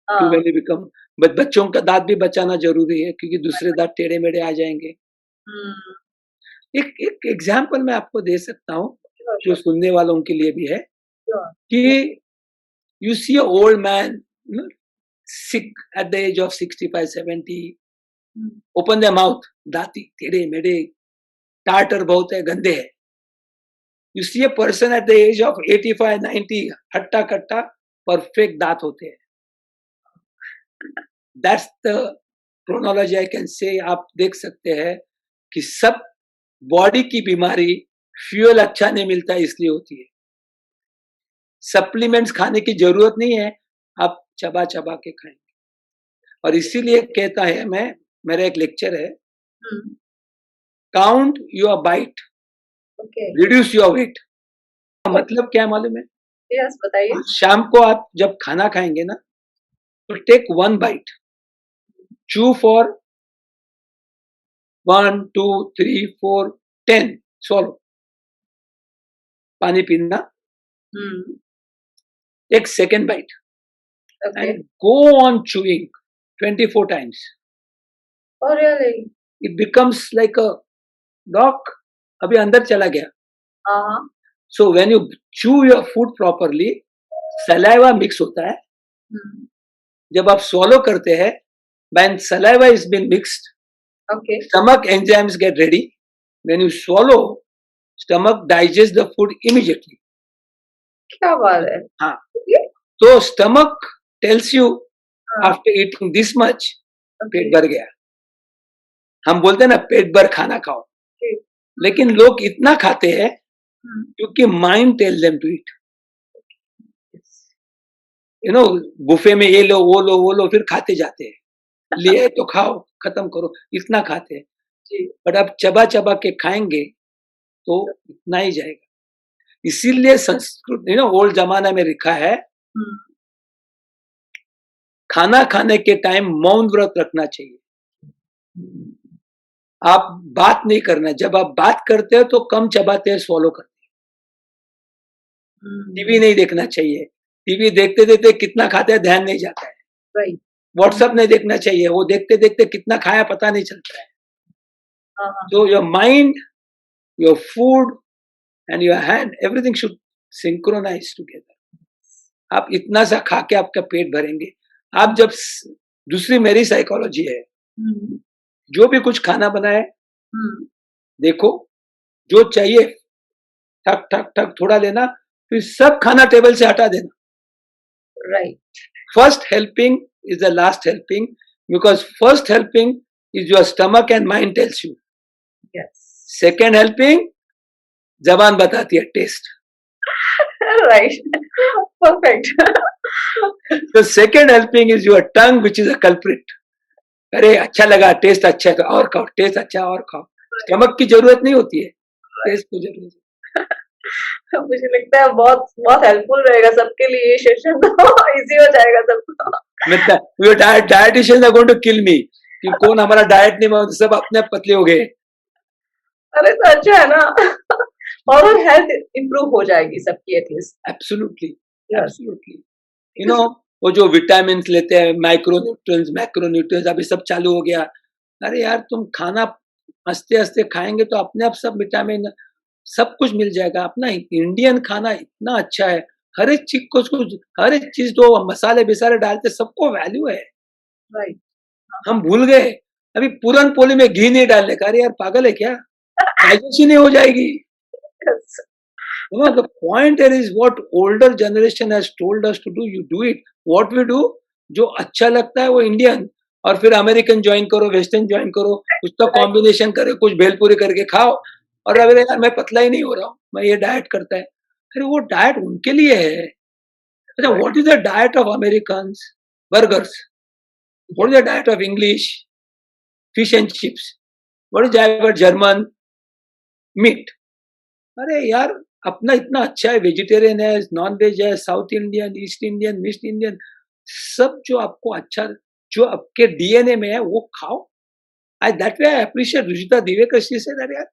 to when you become, बच्चों का दांत भी बचाना जरूरी है क्योंकि दूसरे दांत टेढ़े मेढ़े आ जाएंगे. एक एग्जाम्पल मैं आपको दे सकता हूँ जो सुनने वालों के लिए भी है कि you see a old man sick at the age of 65 70, open their mouth, Danti टेढ़े मेढ़े, टाटर बहुत है, गंदे है. You see a person at the age of 85 90, हट्टा कट्टा परफेक्ट दांत होते हैं. That's the chronology I can say. आप देख सकते हैं कि सब बॉडी की बीमारी फ्यूल अच्छा नहीं मिलता इसलिए होती है. सप्लीमेंट्स खाने की जरूरत नहीं है, आप चबा चबा के खाएंगे. और इसीलिए कहता है, मेरा एक लेक्चर है, count your bite, reduce your weight. मतलब क्या मालूम है? यस, बताइए. शाम को आप जब खाना खाएंगे ना तो take 1 bite, chew for 1 2 3 4 10, swallow. पानी पीना. एक second bite and go on chewing 24 times. Oh really? It becomes like a rock. अभी अंदर चला गया. So when you chew your food properly, saliva mix होता है. जब आप swallow करते हैं, when saliva is been mixed, stomach enzymes get ready. When you swallow, stomach digests the food immediately. क्या बात है? हाँ. तो stomach tells you after eating this much, पेट भर गया. हम बोलते हैं ना पेट भर खाना खाओ, लेकिन लोग इतना खाते हैं क्योंकि mind tell them to eat, you know, buffet में ये लो वो लो वो लो, फिर खाते जाते हैं, लिए तो खाओ खत्म करो, इतना खाते हैं। बट अब चबा चबा के खाएंगे तो इतना ही जाएगा। इसीलिए संस्कृत, यू नो, ओल्ड जमाना में लिखा है खाना खाने के टाइम मौन व्रत रखना चाहिए। आप बात नहीं करना, जब आप बात करते हो तो कम चबाते हैं, स्वॉलो करते हैं। टीवी नहीं देखना चाहिए, टीवी देखते देखते कितना खाते हैं ध्यान नहीं जाता है। राइट। व्हाट्सएप नहीं देखना चाहिए, वो देखते देखते कितना खाया पता नहीं चलता है। तो your mind, your food and your hand, everything should synchronise together. आप इतना सा खा के आपका पेट भरेंगे। आप जब, दूसरी मेरी साइकोलॉजी है, जो भी कुछ खाना बनाए देखो, जो चाहिए ठक ठक ठक थोड़ा लेना, फिर सब खाना टेबल से हटा देना। Right. First helping is the last helping, because first helping is your stomach and mind tells you. Second helping जबान बताती है, taste. Right, perfect. The second helping is your tongue, which is a culprit. अरे अच्छा लगा, test अच्छा है तो और खाओ, टेस्ट अच्छा और खाओ। स्टमक की जरूरत नहीं होती है, टेस्ट की जरूरत है। मुझे लगता है बहुत बहुत हेल्पफुल रहेगा सबके लिए ये सेशन, तो इजी हो जाएगा सबको। Your dietitians are going to kill me कि कौन हमारा डाइट नहीं मानता, सब अपने आप पतले हो गए। अरे तो अच्छा है ना, और हेल्थ इंप्रूव हो जाएगी सबकी at least. Absolutely, absolutely. You know, वो जो विटामिन लेते हैं, माइक्रोन्यूट्रिएंट्स, मैक्रोन्यूट्रिएंट्स, अभी सब चालू हो गया। अरे यार, तुम खाना हंसते हंसते खाएंगे तो अपने आप सब विटामिन सब कुछ मिल जाएगा। अपना इंडियन खाना इतना अच्छा है, हर एक चीज को, हर एक चीज तो मसाले बिसाले डालते, सबको वैल्यू है। राइट। हम भूल गए, अभी पूरन पोली में घी नहीं डालने का। अरे यार पागल है क्या, डाइजेशन नहीं हो जाएगी। You know, the point here is what older generation has told us to do, you do it. What we do, जो अच्छा लगता है वो इंडियन, और फिर अमेरिकन ज्वाइन करो, वेस्टर्न ज्वाइन करो, उसका कॉम्बिनेशन करे, कुछ भेलपुरी करके खाओ। और अरे यार मैं पतला ही नहीं हो रहा हूँ, मैं ये डाइट करता है। अरे वो डाइट उनके लिए है। अच्छा, what is the diet of American? Burgers. What is the diet of English? Fish and chips. What is diet of German? Meat. अरे यार, अपना इतना अच्छा है, वेजिटेरियन है, नॉन वेज है, south Indian, east Indian, west Indian, सब जो आपको अच्छा, जो आपके डीएनए में है वो खाओ। I that way I appreciate Ruchita Diwekar, she said यार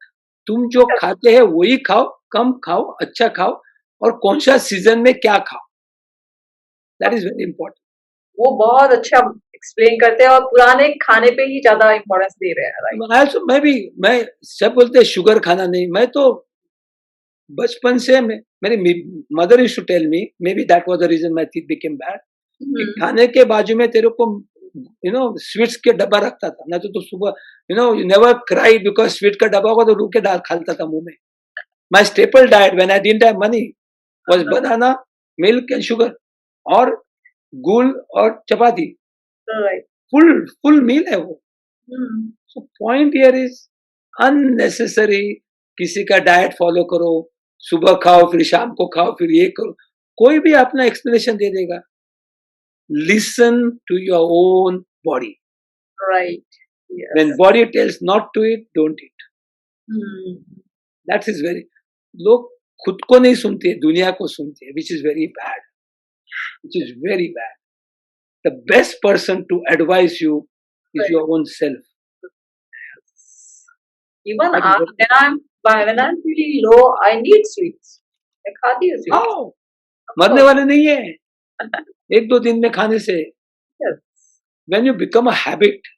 तुम जो खाते हैं वही खाओ, कम खाओ, अच्छा खाओ, और कौन सा सीजन में क्या खाओ, दैट इज वेरी इंपॉर्टेंट। वो बहुत अच्छा एक्सप्लेन करते हैं और पुराने खाने पे ही ज्यादा इम्पोर्टेंस दे रहे हैं। राइट। मैं सब बोलते हैं शुगर खाना नहीं, मैं तो बचपन से मेरी mother used to tell me, maybe that was the reason my teeth became bad, खाने के बाजू में तेरे को, यू नो, स्वीट्स के डब्बा रखता था, ना तो सुबह, you know, you never cry because sweet का डब्बा होगा तो रूह के डाल खाता था मुंह में। My staple diet when I didn't have money was banana, milk and sugar, और गुल और चपाती। फुल मील है वो। So point here is unnecessary किसी का डाइट फॉलो करो, सुबह खाओ फिर शाम को खाओ फिर ये करो, कोई भी अपना एक्सप्लेनेशन दे देगा। Listen to your own body. Right. When body tells not to eat, don't eat. That is very, लोग खुद को नहीं सुनते, दुनिया को सुनते हैं, which is very bad, which is very bad. The best person to advise you is your own self. Even when I'm feeling low, I need sweets. मैं खाती हूँ sweets. खाओ, मरने वाले नहीं है एक दो दिन में खाने से। Yes. When you become a habit,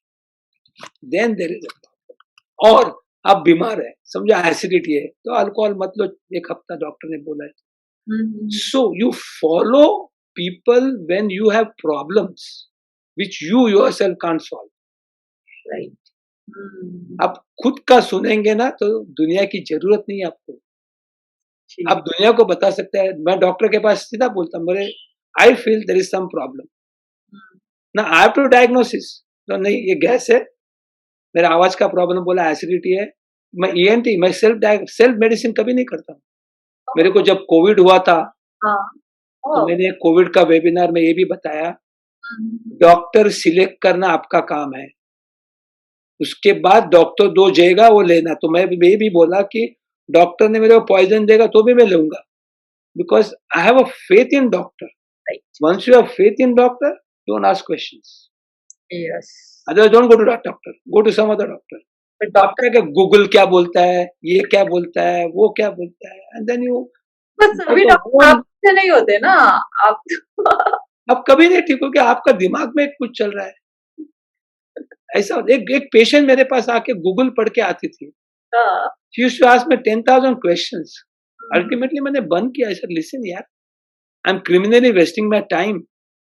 then there is a problem. और आप बीमार है, समझो एसिडिटी है, तो अल्कोहल मत लो, एक हफ्ता डॉक्टर ने बोला है। So you follow people when you have problems which you yourself can't solve. Right. आप खुद का सुनेंगे ना तो दुनिया की जरूरत नहीं है आपको। आप दुनिया को बता सकते हैं, मैं डॉक्टर के पास सीधा बोलता हूँ, मेरे I feel there is some problem ना, आई हैव टू डायग्नोसिस, तो नहीं ये गैस है, मेरा आवाज का प्रॉब्लम बोला एसिडिटी है, मैं ENT, मैं सेल्फ मेडिसिन कभी नहीं करता हूँ। मेरे को जब कोविड हुआ था, हाँ। तो ओह! मैंने कोविड का वेबिनार में ये भी बताया, हुँ। डॉक्टर सिलेक्ट करना आपका काम है। उसके बाद डॉक्टर जो देगा वो लेना। तो मैं भी बोला कि डॉक्टर ने मेरे को पॉइज़न देगा तो भी मैं लूँगा, because I have a faith in doctor. Right. Once you have faith in doctor, don't ask questions. Yes. Otherwise, don't go to that doctor. Go to some other doctor. But आप doctor क्या क्या Google क्या बोलता है, ये क्या बोलता है, वो क्या बोलता है, एंड देन यू बस सभी टेक अ डॉक्टर ओन। आपसे नहीं होते ना, आप आप कभी नहीं ठीक हो कि आपका दिमाग में कुछ चल रहा है। ऐसा एक एक पेशेंट मेरे पास आके गूगल पढ़ के आती थी। हाँ। She used to ask me 10,000 questions. हुँ। अल्टीमेटली मैंने बंद किया। आई सेड लिसन यार, I am criminally wasting my time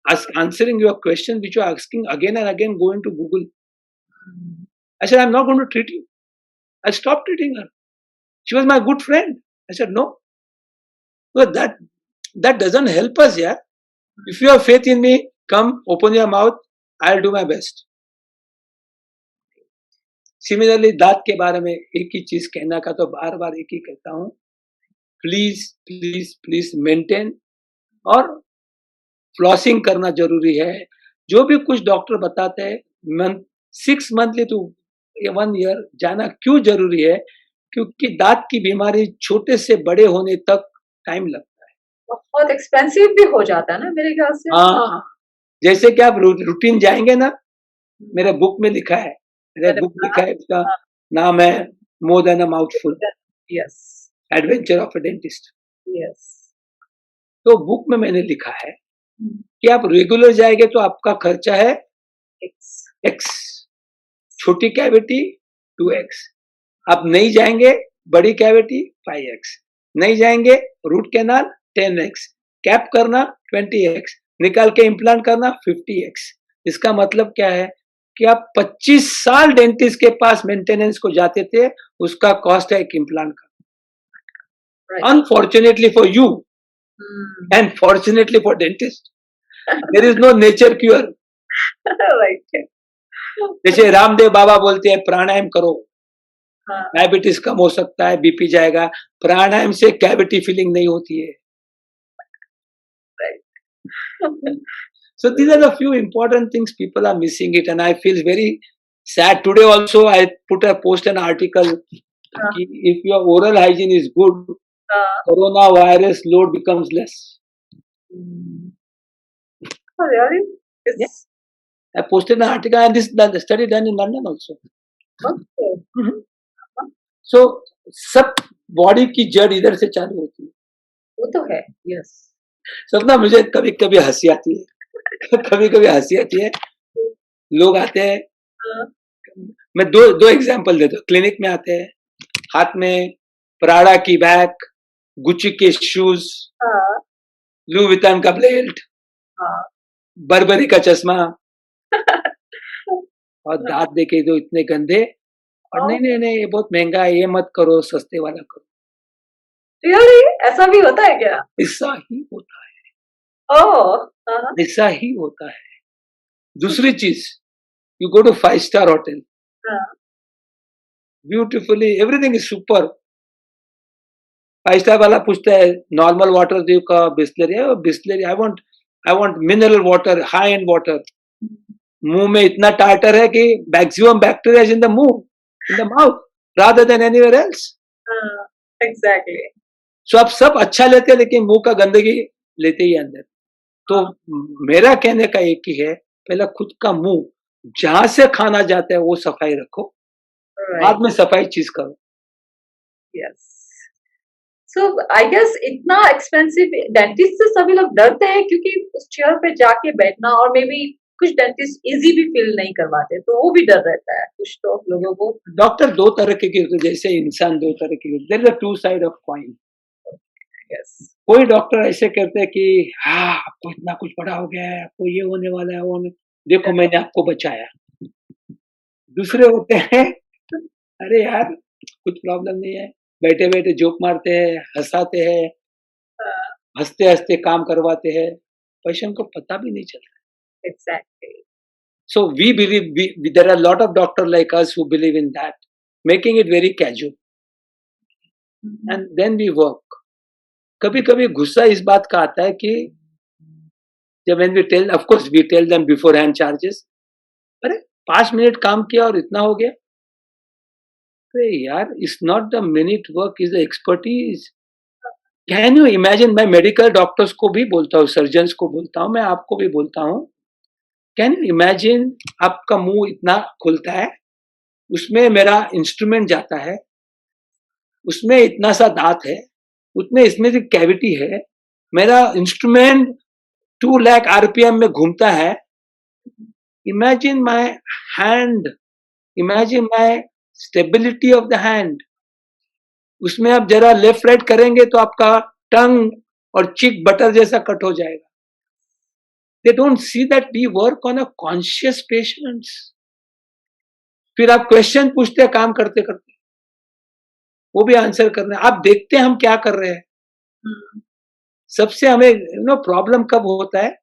answering your question which you are asking again and again, go into Google. Hmm. I said, I'm not going to treat you. I stopped treating her. She was my good friend. I said, no. Well, that doesn't help us, yeah. If you have faith in me, come, open your mouth. I'll do my best. Similarly, दांत के बारे में एक ही चीज कहना का तो बार बार एक ही कहता हूँ, प्लीज प्लीज प्लीज मेंटेन और फ्लॉसिंग करना जरूरी है। जो भी कुछ डॉक्टर बताते हैं, मंथ 6 मंथली टू 1 ईयर जाना क्यों जरूरी है? क्योंकि दांत की बीमारी छोटे से बड़े होने तक टाइम लगता है। बहुत एक्सपेंसिव भी हो जाता है ना मेरे ख्याल से। हाँ, जैसे कि आप रूटीन जाएंगे ना, मेरे बुक में लिखा है, मेरा मैंने बुक पढ़ा। लिखा है, उसका हाँ। नाम है more than a mouthful, yes. Adventure of a dentist. Yes. तो बुक में मैंने लिखा है हुँ। कि आप रेगुलर जाएंगे तो आपका खर्चा है एक्स। एक्स, छोटी कैविटी 2x, आप नहीं जाएंगे बड़ी कैविटी 5x, नहीं जाएंगे रूट कैनाल 10x, कैप करना 20x, निकाल के इम्प्लांट करना 50x। इसका मतलब क्या है कि आप 25 साल डेंटिस्ट के पास मेंटेनेंस को जाते थे, उसका कॉस्ट है एक इम्प्लांट का। Right. Unfortunately for you hmm. And fortunately for dentist, there is no nature cure. Right. जैसे रामदेव बाबा बोलते हैं प्राणायाम करो, हाँ। डायबिटीज कम हो सकता है, बीपी जाएगा। प्राणायाम से कैविटी फीलिंग नहीं होती है। Right. So these are the few important things people are missing it, and I feel very sad. Today also I post an article हाँ। कि if your oral hygiene is good, हाँ। coronavirus load becomes less. Hmm. Oh really? Yeah, It's I posted an article, and this the study done in London also. okay. Mhm. So सब body की जड़ इधर से चालू होती है। वो तो है। यस। सपना मुझे कभी कभी हंसी आती है कभी कभी हंसी आती है। लोग आते हैं, हाँ। मैं दो एग्जांपल देता हूँ। क्लिनिक में आते हैं, हाथ में प्राडा की बैग, गुची के शूज, हाँ। लुई विटन का बेल्ट, हाँ। बर्बरी का चश्मा, और दांत देखे तो इतने गंदे, और ओह! नहीं नहीं नहीं ये बहुत महंगा है, ये मत करो, सस्ते वाला करो। रियली? ऐसा भी होता है क्या? ऐसा ही होता ओह! हाँ, हाँ। है, ऐसा ही होता है। दूसरी चीज, you go to 5 star hotel, हाँ। Beautifully everything is super. 5 star वाला पूछता है नॉर्मल वाटर दो का बिस्लरी है, Bisleri I want mineral water, high end water. मुंह में इतना टार्टर है कि maximum bacteria is in the मुंह, in the mouth rather than anywhere else. हाँ, एग्ज़ैक्टली। सो आप सब अच्छा लेते हैं लेकिन मुंह का गंदगी लेते ही अंदर। तो मेरा कहने का एक ही है, पहले खुद का मुंह जहां से खाना जाता है वो सफाई रखो, बाद राइट। में सफाई चीज करो। यस। सो आई गेस इतना एक्सपेंसिव डेंटिस्ट से सभी लोग डरते हैं क्योंकि उस चेयर पे जाके बैठना, और मे बी कुछ डेंटिस्ट इजी भी फील नहीं करवाते, तो वो भी डर रहता है कुछ तो लोगों को। डॉक्टर दो तरह के होते हैं, जैसे इंसान दो तरह के होते हैं, there is a two side of coin. Yes. कोई डॉक्टर ऐसे कहते हैं कि हाँ आपको इतना कुछ बड़ा हो गया है, आपको ये होने वाला है, वो होने, देखो मैंने आपको बचाया। दूसरे होते हैं अरे यार कुछ प्रॉब्लम नहीं है, बैठे बैठे जोक मारते हैं, हंसाते हैं, हाँ, हंसते हंसते काम करवाते हैं, पेशेंट को पता भी नहीं चलता। Exactly. So we believe, there are a lot of doctors like us who believe in that. making it very casual, and then we work. कभी कभी गुस्सा इस बात का आता है कि जब when we tell, of course we tell them beforehand charges, अरे 5 मिनट काम किया और इतना हो गया, अरे यार, it's not the minute work, is the expertise. Can you imagine, मैं मेडिकल डॉक्टर्स को भी बोलता हूँ, सर्जन्स को बोलता हूँ, मैं आपको भी बोलता हूँ, कैन यू इमेजिन आपका मुंह इतना खुलता है, उसमें मेरा इंस्ट्रूमेंट जाता है, उसमें इतना सा दांत है, उसमें इसमें से कैविटी है, मेरा इंस्ट्रूमेंट 2 लाख आरपीएम में घूमता है. Imagine my hand, imagine my stability of the hand. उसमें आप जरा लेफ्ट राइट करेंगे तो आपका टंग और चिक बटर जैसा कट हो जाएगा. They don't see that we work on a conscious patients. फिर आप क्वेश्चन पूछते हैं काम करते करते, वो भी आंसर करना है, आप देखते हैं हम क्या कर रहे हैं. सबसे हमें प्रॉब्लम कब होता है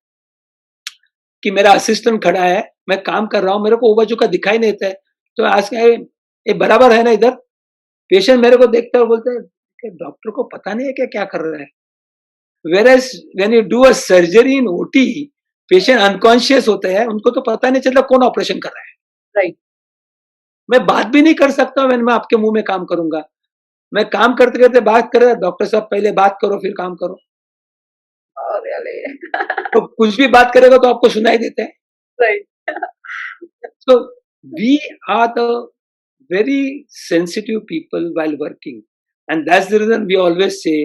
कि मेरा असिस्टेंट खड़ा है, मैं काम कर रहा हूं, मेरे को वो बाजू का दिखाई नहीं देता है, तो आज ये बराबर है ना, इधर पेशेंट मेरे को देखता है और बोलता है डॉक्टर को पता नहीं है क्या क्या कर रहा है. Whereas when you do a surgery in OT, patient unconscious होते हैं, उनको तो पता नहीं चलता कौन ऑपरेशन कर रहा है. राइट. मैं बात भी नहीं कर सकता when मैं आपके मुंह में काम करूंगा. मैं काम करते करते बात कर रहा, डॉक्टर साहब पहले बात करो फिर काम करो. तो कुछ भी बात करेगा तो आपको सुनाई देता है. Right. So we are the very sensitive people while working, and that's the reason we always say.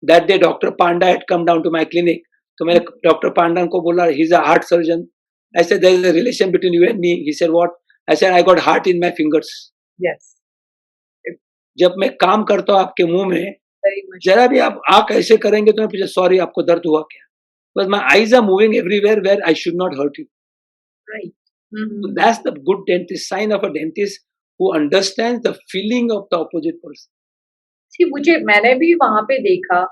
That day Dr. Panda had come down to my clinic, तो मैंने डॉक्टर पांडा को बोला, he's a heart surgeon. I said there is a relation between you and me. He said what? I said I got heart in my fingers. Yes. जब मैं काम करता हूँ आपके मुंह में, जरा भी आप आंख ऐसे करेंगे तो मैं पूछे सॉरी आपको दर्द हुआ क्या? Because my eyes are moving everywhere where I should not hurt you. Right. So that's the good dentist, sign of a dentist who understands the feeling of the opposite person. मुझे, मैंने भी वहां पे देखा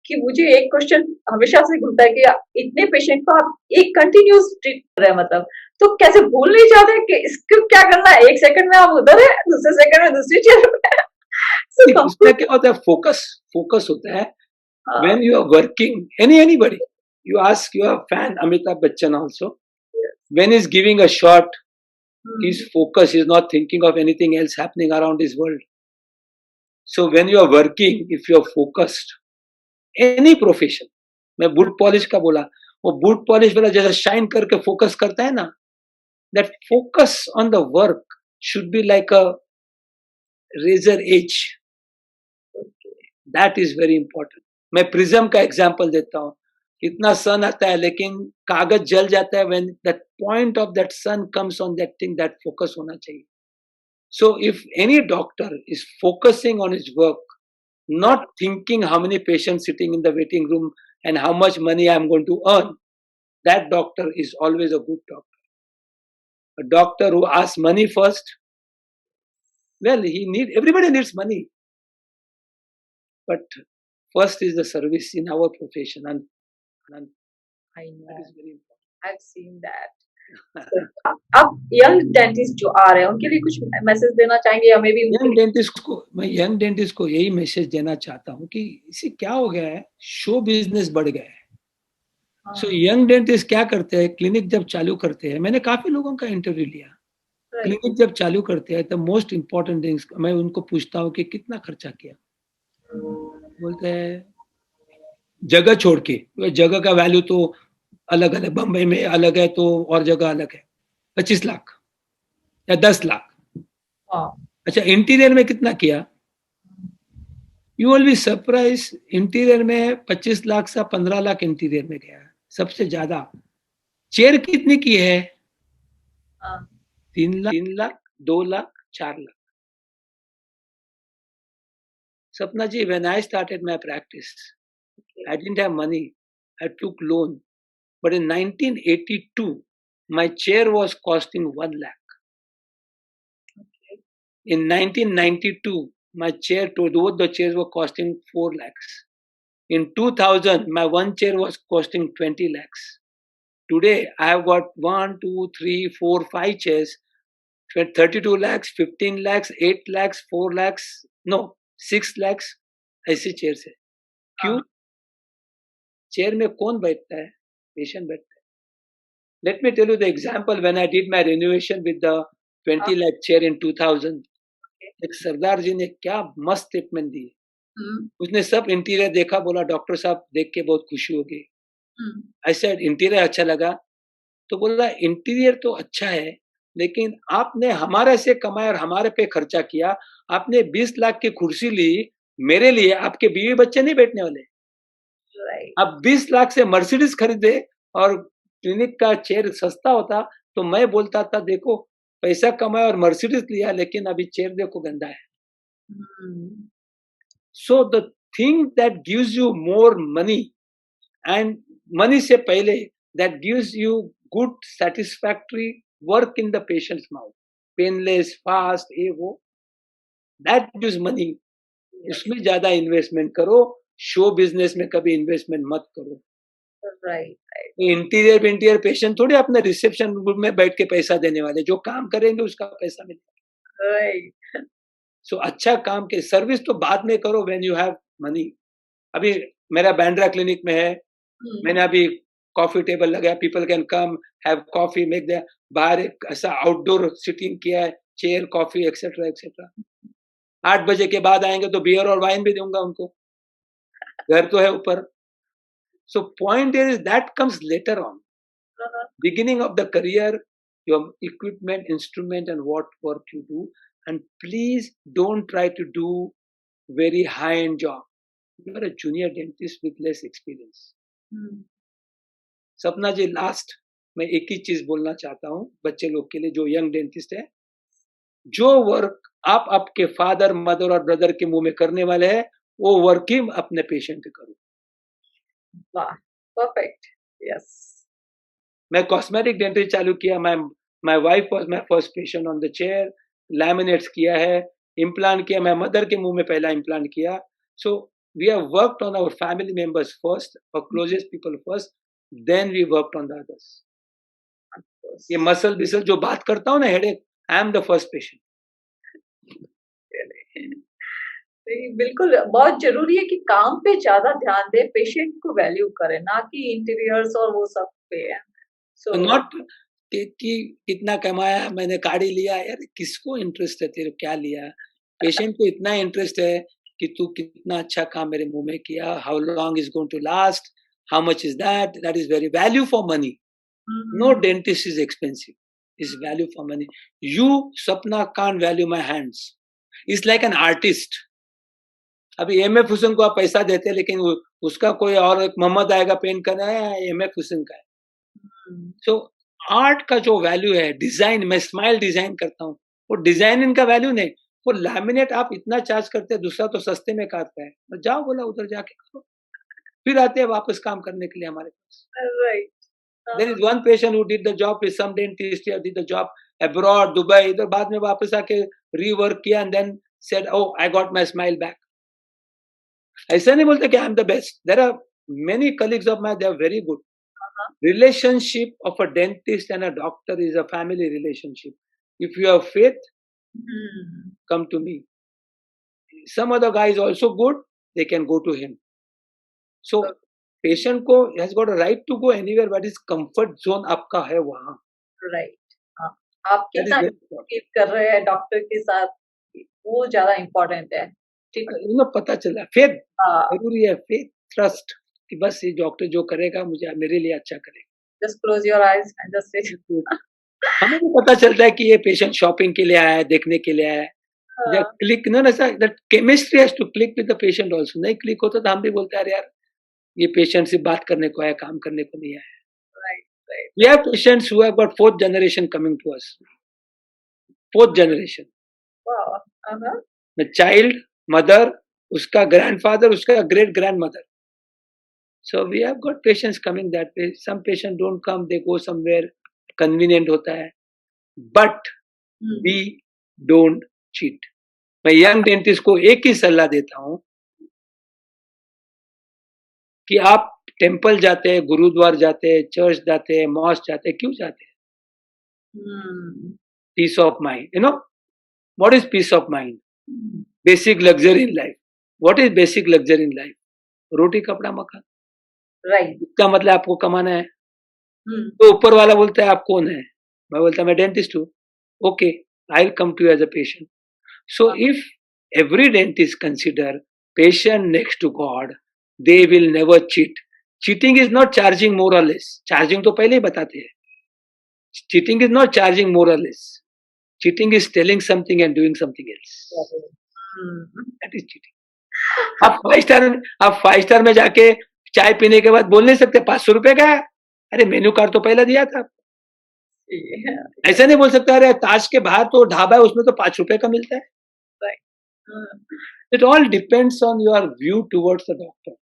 कि मुझे एक क्वेश्चन हमेशा से घूमता है कि इतने पेशेंट को आप एक कंटिन्यूस ट्रीट कर रहे हैं, मतलब तो कैसे भूल नहीं जाते कि इसको क्या करना है, एक सेकंड में आप उधर है, दूसरे सेकंड में दूसरी चेयर पे. उसमें क्या होता है, फोकस होता है. When you are working, anybody, you ask your fan Amitabh Bachchan also, when he's giving a shot, his focus is not thinking of anything else happening around his world. So when you are working, if you are focused, any profession, मैं boot polish का बोला, वो boot polish वाला जैसा shine करके focus करता है ना, that focus on the work should be like a razor edge. That is very important. मैं प्रिज्म का एग्जाम्पल देता हूँ. इतना सन आता है लेकिन कागज जल जाता है. when that point of that sun comes on that thing, that focus होना चाहिए. So if any doctor is focusing on his work, not thinking how many patients sitting in the waiting room and how much money I am going to earn, that doctor is always a good doctor. A doctor who asks money first, well, everybody needs money. But first is the service in our profession. And I know. that is very important. I've seen that. अब young dentist जो आ रहे हैं उनके लिए कुछ message देना चाहेंगे, या मे बी यंग डेंटिस्ट को यही मैसेज देना चाहता हूँ कि इसे क्या हो गया है, शो बिजनेस बढ़ गया है. सो यंग डेंटिस्ट क्या करते हैं, क्लिनिक जब चालू करते हैं, मैंने काफी लोगों का इंटरव्यू लिया, क्लिनिक जब चालू करते हैं तो मोस्ट इम्पोर्टेंट थिंग्स मैं उनको पूछता हूँ कि कितना खर्चा किया. बोलते हैं जगह छोड़ के, जगह का वैल्यू तो अलग अलग, बम्बई में अलग है तो और जगह अलग है, 25 लाख या 10 लाख. अच्छा, इंटीरियर में कितना किया? You will be surprise. Interior में 25 लाख से 15 लाख इंटीरियर में गया है सबसे ज्यादा. चेयर कितनी की है? 3 lakh, 2 lakh, 4 lakh. Sapna ji, when I started my practice, I didn't have money. I took loan. But in 1982, my chair was costing 1 lakh. In 1992, my chair, both the chairs were costing 4 lakhs. In 2000, my one chair was costing 20 lakhs. Today, I have got 1, 2, 3, 4, 5 chairs, 32 lakhs, 15 lakhs, 8 lakhs, 4 lakhs, no, 6 lakhs ऐसी chair है। क्यों? Chair में कौन बैठता है? Patient बैठता है। Let me tell you the example when I did my renovation with the 20 lakh chair in 2000. एक सरदार जी ने क्या मस्त स्टेटमेंट दी। उसने सब इंटीरियर देखा, बोला डॉक्टर साहब देख के बहुत खुशी होगी। ऐसा इंटीरियर अच्छा लगा, तो बोला इंटीरियर तो अच्छा है, लेकिन आपने हमारे से कमाया और हमारे पे खर्चा किया। आपने 20 लाख की कुर्सी ली मेरे लिए, आपके बीवी बच्चे नहीं बैठने वाले। अब 20 लाख से मर्सिडीज खरीदे और क्लिनिक का चेयर सस्ता होता तो मैं बोलता था देखो पैसा कमाया और मर्सिडीज लिया, लेकिन अभी चेयर देखो गंदा है। So the thing that gives you more money, and money से पहले that gives you good satisfactory work in the patients mouth, painless fast, ये वो, दैट गिव्स मनी। उसमें ज्यादा इन्वेस्टमेंट करो, शो बिजनेस में कभी इन्वेस्टमेंट मत करो। इंटीरियर पेशेंट थोड़ी अपने रिसेप्शन रूम में बैठ के पैसा देने वाले, जो काम करेंगे उसका पैसा मिलेगा। सो अच्छा काम के सर्विस तो बाद में करो व्हेन यू हैव मनी। अभी मेरा बैंड्रा क्लिनिक में है, मैंने अभी कॉफी टेबल लगाया, people can come have coffee, make the बाहर एक ऐसा आउटडोर सिटिंग किया है, चेयर कॉफी एक्सेट्रा एक्सेट्रा। 8 बजे के बाद आएंगे तो बियर और वाइन भी दूंगा उनको, घर तो है ऊपर। So point is that comes later on. Beginning of the career, your equipment, instrument, and what work you do, and please don't try to do very high-end job. You are a junior dentist with less experience. सपना जी, last मैं एक ही चीज बोलना चाहता हूँ बच्चे लोग के लिए जो यंग डेंटिस्ट है, जो वर्क आप आपके फादर मदर और ब्रदर के मुंह में करने वाले हैं वो वर्क ही अपने पेशेंट पे करो। वाह, परफेक्ट, यस। मैं कॉस्मेटिक डेंटिस्ट चालू किया, my wife was my first patient on the chair, laminates किया है, इम्प्लांट किया, मैं मदर के मुंह में पहला इम्प्लांट किया। So we have worked on our family members first और closest people first, then we worked on the others. ये मसल बिसल जो बात करता हूँ ना, headache, I am the first patient. बिल्कुल, बहुत जरूरी है कि काम पे ज्यादा ध्यान दे, पेशेंट को वैल्यू करे, ना कि इंटीरियर्स और वो सब पे है। नॉट कि कितना कमाया, मैंने गाड़ी लिया, यार किसको इंटरेस्ट है तेरे क्या लिया? पेशेंट को इतना इंटरेस्ट है कि तू कितना अच्छा काम मेरे मुंह में किया, how long is going to last, how much is that, that is very value for money. No dentist is expensive, is value for money. You सपना can't value my hands, is like an artist. अभी एम.एफ. हुसैन को आप पैसा देते हैं, लेकिन उसका कोई और मोहम्मद आएगा पेंट करना है, एम.एफ. हुसैन का है। सो आर्ट का जो वैल्यू है, डिजाइन, मैं स्माइल डिजाइन करता हूँ, वो डिजाइन का वैल्यू नहीं, वो लैमिनेट आप इतना चार्ज करते हैं, दूसरा तो सस्ते में काटता है, जाओ बोला उधर जाके करो, फिर आते हैं वापस काम करने के लिए हमारे पास। Right. There is one patient who did the job with some dentist, या did the job abroad, Dubai, इधर बाद में वापस आके रीवर्क किया and then said oh I got my smile back. ऐसा नहीं बोलते कि I am the best, there are many colleagues of mine, they are very good. Relationship of a dentist and a doctor is a family relationship. If you have faith, come to me. Some other guy is also good, they can go to him. So patient को has got a right to go anywhere, but his comfort zone आपका है वहाँ। Right, आप कितना keep कर रहे हैं doctor के साथ, वो ज्यादा इम्पोर्टेंट है। ठीक है, पता चला फेथ जरूरी है, फेथ, ट्रस्ट कि बस ये डॉक्टर जो करेगा मुझे मेरे लिए अच्छा करेगा। Just close your eyes and just say. हमें भी पता चलता है कि ये पेशेंट शॉपिंग के लिए आया है, देखने के लिए आया है। जब क्लिक ना ऐसा, that chemistry has to click with the patient also. नहीं क्लिक होता तो हम भी बोलते हैं यार ये पेशेंट से बात करने को आया, काम करने को नहीं आया। Right. We have patients who have got 4th generation coming to us, 4th generation. Wow. Child, mother, उसका ग्रैंडफादर, उसका great grandmother. So we have got patients coming that way. Some patients don't come, they go somewhere convenient होता है, but we don't cheat. मैं young dentist को एक ही सलाह देता हूँ कि आप टेम्पल जाते हैं, गुरुद्वार जाते हैं, चर्च जाते हैं, मॉस्क जाते हैं, क्यों जाते हैं? peace of mind. You know, what is peace of mind? Basic luxury in life. What is basic luxury in life? रोटी कपड़ा मकान. राइट. इसका मतलब आपको कमाना है. हम्म. तो ऊपर वाला बोलता है आप कौन है? मैं बोलता मैं डेंटिस्ट हूँ. Okay, I'll come to you as a patient. So if every dentist consider patient next to God, they will never cheat. Cheating is not charging more or less. Charging तो पहले ही बताते हैं. Cheating is not charging more or less. Cheating is telling something and doing something else. That is cheating. आप 5 star में जाके चाय पीने के बाद बोल नहीं सकते 500 रुपए का है. अरे मेन्यू कार्ड तो पहले दिया था. ऐसा नहीं बोल सकता अरे ताज के बाहर तो ढाबा है उसमें तो 5 रुपए का मिलता है. It all depends on your view towards the doctor.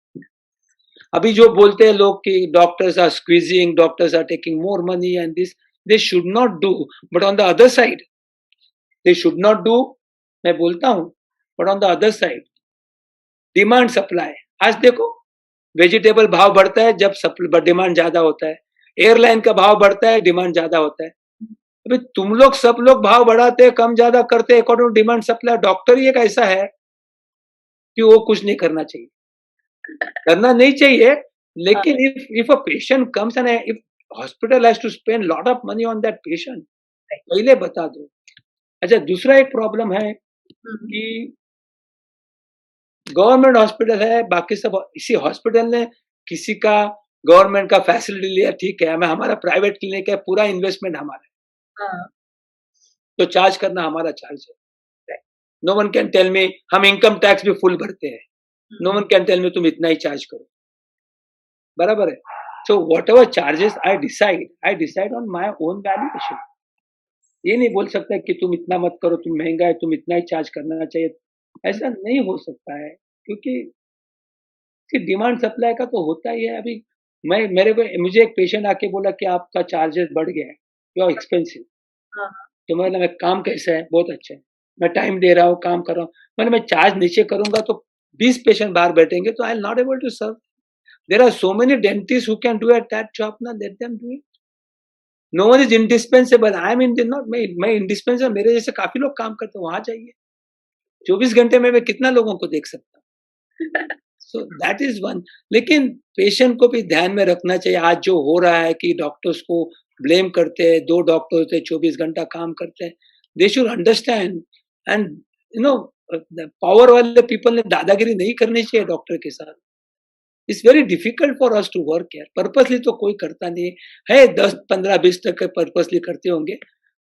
अभी जो बोलते हैं लोग कि doctors are squeezing, doctors are taking more money and this, they should not do. But on the other side, they should not do. मैं बोलता हूँ, but on the other side, demand supply. आज देखो, वेजिटेबल भाव बढ़ता है जब demand ज्यादा होता है. एयरलाइन का भाव बढ़ता है, डिमांड ज्यादा होता है. अभी तुम लोग सब लोग भाव बढ़ाते हैं, कम ज्यादा करते हैं according to demand supply. Doctor ही एक ऐसा है कि वो कुछ नहीं करना चाहिए. करना नहीं चाहिए, लेकिन if a patient comes and if hospital has to spend lot of money on that patient, पहले बता दो. अच्छा, दूसरा एक प्रॉब्लम है कि गवर्नमेंट हॉस्पिटल है, बाकी सब इसी हॉस्पिटल ने किसी का गवर्नमेंट का फैसिलिटी लिया, ठीक है. हमें हमारा प्राइवेट क्लिनिक है, पूरा इन्वेस्टमेंट हमारा है, तो चार्ज करना हमारा चार्ज है. No one can tell me, हम इनकम टैक्स भी फुल भरते हैं. No one can tell me तुम इतना ही चार्ज करो. बराबर है. So whatever charges I decide on my own valuation. ये नहीं बोल सकता कि तुम इतना मत करो, तुम महंगा है, तुम इतना ही चार्ज करना चाहिए. ऐसा नहीं हो सकता है, क्योंकि डिमांड सप्लाई का तो होता ही है. अभी मुझे एक पेशेंट आके बोला कि आपका चार्जेस बढ़ गया है, यू आर एक्सपेंसिव. तो मैं काम कैसा है? बहुत अच्छा है, मैं टाइम दे रहा हूँ, काम कर रहा हूँ. मैं चार्ज नीचे करूंगा तो 20 पेशेंट बाहर बैठेंगे, तो I am not able to serve. There are so many dentist who can do at that job. ना let them do it. No one is indispensable. I am not, मैं इंडिस्पेंसेबल. मेरे जैसे काफी लोग काम करते हैं, वहां जाइए. 24 घंटे में मैं कितना लोगों को देख सकता हूँ. So that is one. लेकिन पेशेंट को भी ध्यान में रखना चाहिए. आज जो हो रहा है कि डॉक्टर्स को ब्लेम करते हैं, 2 डॉक्टर होते हैं, 24 घंटा काम करते हैं. They should understand and you know power वाले पीपल ने दादागिरी नहीं करनी चाहिए डॉक्टर के साथ. It's very difficult for us to work here. Purposely तो कोई करता नहीं है. 10, 15, 20 तक पर्पसली करते होंगे,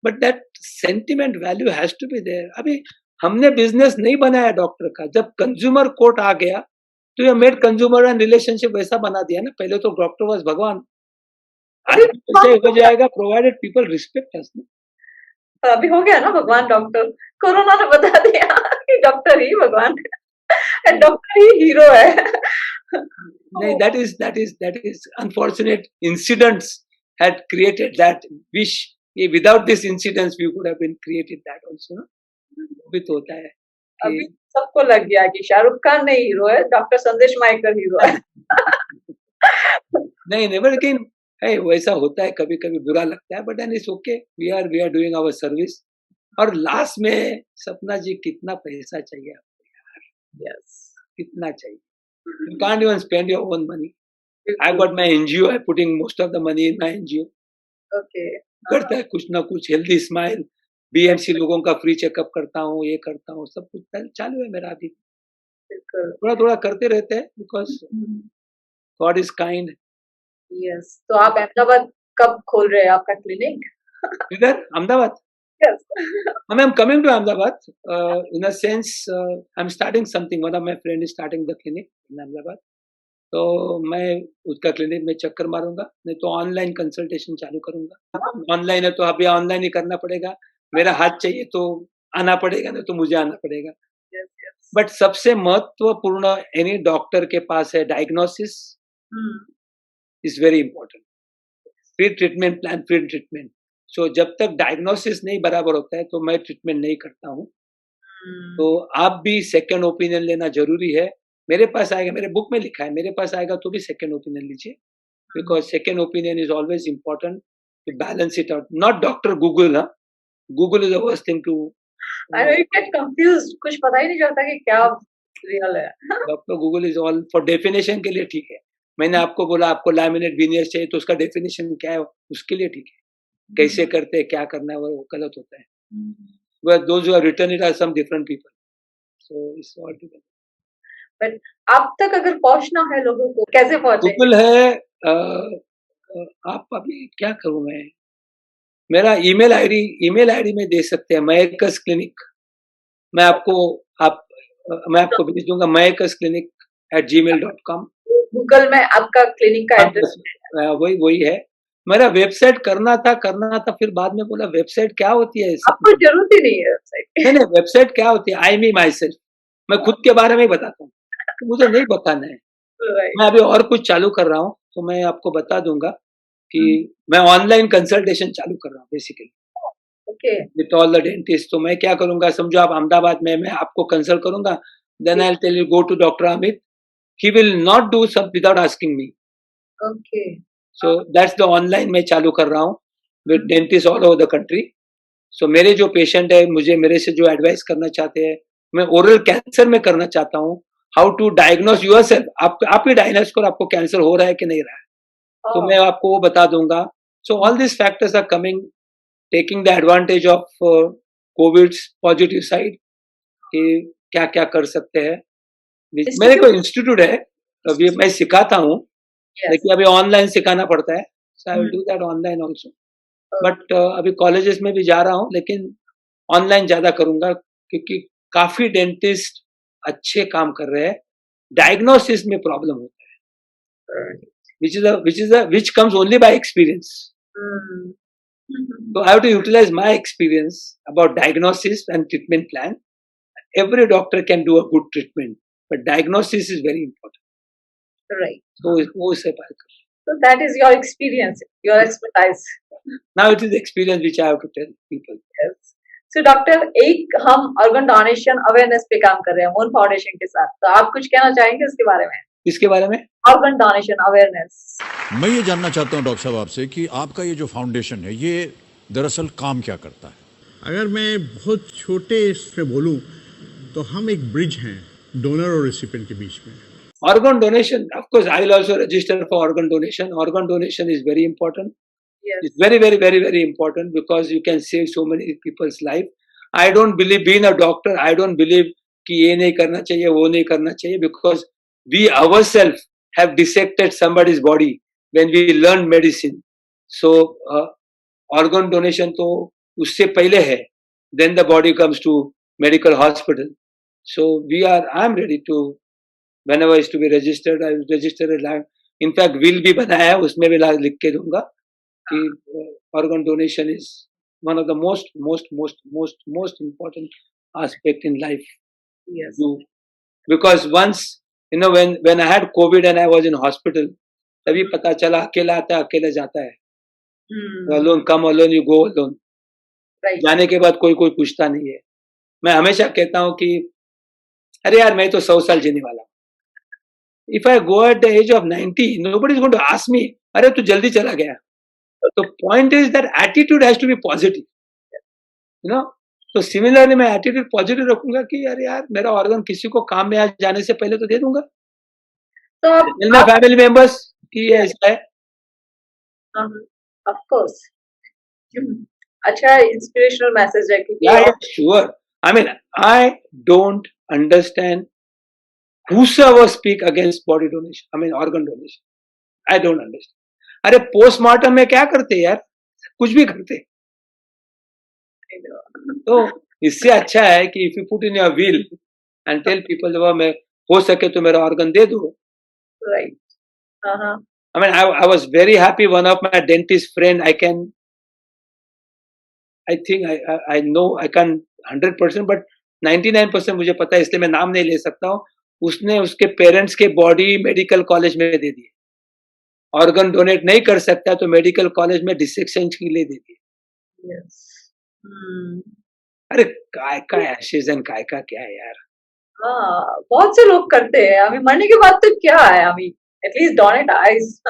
but that sentiment value has to be there. अभी हमने बिजनेस नहीं बनाया डॉक्टर का. जब कंज्यूमर कोर्ट आ गया तो ये मेड कंज्यूमर एंड रिलेशनशिप वैसा बना दिया ना. पहले तो डॉक्टर वाज भगवान. आज ऐसे हो जाएगा प्रोवाइडेड पीपल रिस्पेक्ट अस. अभी हो गया ना भगवान डॉक्टर. कोरोना ने बता दिया कि डॉक्टर ही भगवान है, डॉक्टर ही हीरो है. नहीं, that is unfortunate incidents had created that wish. Without this incidents we would have been created that also. भी तो होता है. अभी सबको लग गया कि शाहरुख खान नहीं हीरो है, डॉक्टर संदेश माइकर हीरो है. नहीं, लेकिन वैसा होता है, कभी कभी बुरा लगता है, but it's okay. We are doing our service. और लास्ट में सपना जी, कितना पैसा चाहिए आपको यार? यस, कितना चाहिए? You can't even spend your own money. I got my NGO. I'm putting most of the money in my NGO. Okay. करता है कुछ ना कुछ. हेल्दी स्माइल, BMC लोगों का फ्री चेकअप करता हूँ, ये करता हूँ, सब कुछ चालू है मेरा अभी. थोड़ा थोड़ा करते रहते हैं, because God is kind. Yes. तो आप अहमदाबाद कब खोल रहे हैं आपका क्लिनिक? इधर Ahmedabad? Yes. I'm coming to Ahmedabad. In a sense, I'm starting something. One of my friend is starting the clinic in Ahmedabad. तो मैं उसका क्लिनिक में चक्कर मारूंगा, नहीं तो ऑनलाइन कंसल्टेशन चालू करूंगा. ऑनलाइन है तो अभी ऑनलाइन ही करना पड़ेगा. मेरा हाथ चाहिए तो आना पड़ेगा, नहीं तो मुझे आना पड़ेगा. बट सबसे महत्वपूर्ण एनी डॉक्टर के पास है diagnosis. Is very important. Free treatment plan, free treatment. सो जब तक डायग्नोसिस नहीं बराबर होता है तो मैं ट्रीटमेंट नहीं करता हूँ. तो आप भी सेकेंड ओपिनियन लेना जरूरी है. मेरे पास आएगा, मेरे बुक में लिखा है, मेरे पास आएगा तो भी सेकेंड ओपिनियन लीजिए, because second opinion is always important to balance it out. Not doctor Google. Google is the worst thing to. I know you get confused. कुछ पता ही नहीं चलता कि क्या रियल है. Doctor Google is all for definition के लिए ठीक है. मैंने आपको बोला आपको लैमिनेट विनियर्स चाहिए तो उसका डेफिनेशन क्या है उसके लिए ठीक है. कैसे करते हैं क्या करना है वो गलत होता है. But those who have written it are some different people. So it's all together. But आप तक अगर पहुंचना है लोगों को कैसे पहुंचे? गूगल है. आप अभी क्या करूं मैं. मेरा ईमेल आईडी में दे सकते हैं मयकस क्लिनिक. मैं आपको भेज दूंगा mayakasclinic@gmail.com. गूगल में आपका क्लिनिक का एड्रेस वही है. मेरा वेबसाइट करना था फिर बाद में बोला वेबसाइट क्या होती है. आपको जरूरत ही नहीं है वेबसाइट. नहीं वेबसाइट क्या होती है. आई मी माई सेल्फ. मैं खुद के बारे में ही बताता हूँ. तो मुझे नहीं बताना है. मैं अभी और कुछ चालू कर रहा हूँ तो मैं आपको बता दूंगा कि मैं ऑनलाइन कंसल्टेशन चालू कर रहा हूँ basically with all the dentist. तो मैं क्या करूंगा समझो आप अहमदाबाद में मैं आपको कंसल्ट करूंगा. Then I will tell you go to doctor Amit. He will not do सब without asking me. So that's the online मैं चालू कर रहा हूँ with dentist all over the country. सो मेरे जो पेशेंट है मेरे से जो एडवाइस करना चाहते हैं. मैं ओरल कैंसर में करना चाहता हूँ. How to diagnose yourself. आप ही डायग्नोस करो आपको कैंसर हो रहा है कि नहीं रहा है. तो मैं आपको वो बता दूंगा. So all this factors are coming taking the advantage of COVID positive side कि क्या क्या कर सकते हैं. मेरे को इंस्टीट्यूट है अभी मैं सिखाता हूँ लेकिन अभी ऑनलाइन सिखाना पड़ता है. So I will do that online also. But अभी कॉलेजेस में भी जा रहा हूँ लेकिन ऑनलाइन ज्यादा करूंगा क्योंकि काफी डेंटिस्ट अच्छे काम कर रहे हैं. डायग्नोसिस में प्रॉब्लम होता है which comes only by experience. So I have to utilize my experience about diagnosis and treatment plan. Every doctor can do a good treatment, but diagnosis is very important. Right. So that is your experience, your expertise. Now it is experience which I have to tell people. Yes. So doctor एक हम organ donation awareness पे काम कर रहे हैं moon foundation के साथ. तो आप कुछ कहना चाहेंगे इसके बारे में? इसके बारे में ऑर्गन डोनेशन अवेयरनेस. मैं ये जानना चाहता हूँ डॉक्टर साहब आपसे कि आपका ये जो फाउंडेशन है ये दरअसल काम क्या करता है. अगर मैं बहुत छोटे इसमें बोलूँ तो हम एक ब्रिज हैं डोनर और रेसिपिएंट के बीच में. Organ donation, of course, I will also register for organ donation. Organ donation is very important. Yes. It's very, very, very, very important because you can save so many people's life. I don't believe being a doctor. I don't believe कि ये नहीं करना चाहिए, वो नहीं करना चाहिए because we ourselves have dissected somebody's body when we learn medicine. So organ donation तो उससे पहले है. Then the body comes to medical hospital. So I am ready to. Whenever is to be registered, I will register a line. In fact, will भी बनाया है उसमें भी लिख के दूंगा कि organ donation is one of the most important aspect in life. Yes. Because once when I had COVID and I was in hospital, तभी पता चला अकेला आता है अकेले जाता है. Alone come alone you go alone. Right. जाने के बाद कोई पूछता नहीं है. मैं हमेशा कहता हूँ कि अरे यार मैं तो 100 साल जीने वाला. If I go at the age of 90, nobody is going to ask me, अरे तू जल्दी चला गया. The point is that attitude has to be positive. You know? So similarly मैं attitude positive रखूंगा कि अरे यार मेरा organ किसी को काम में आज जाने से पहले तो दे दूंगा. तो मेरे family members कि ये ऐसा है. Of course. अच्छा inspirational message है कि. Yeah, sure. I mean, I don't understand whosoever speak against body donation, I mean organ donation. I don't understand. अरे पोस्टमार्टम में क्या करते यार कुछ भी करते. तो इससे अच्छा है कि if you put in your will and tell people जब मैं हो सके तो मेरा organ दे दो. Right. I mean I was very happy. One of my dentist friend I think I know I can 100% but 99% मुझे पता है इसलिए मैं नाम नहीं ले सकता हूँ. उसने उसके पेरेंट्स के बॉडी मेडिकल कॉलेज में दे दी. ऑर्गन डोनेट नहीं कर सकता तो मेडिकल कॉलेज में डिसेक्शन के लिए दे दी. Yes. अरे काय का एशेज एंड काय का क्या है यार. हाँ बहुत से लोग करते हैं. अभी मरने के बाद तो क्या है अभी एटलीस्ट डोनेट आइज.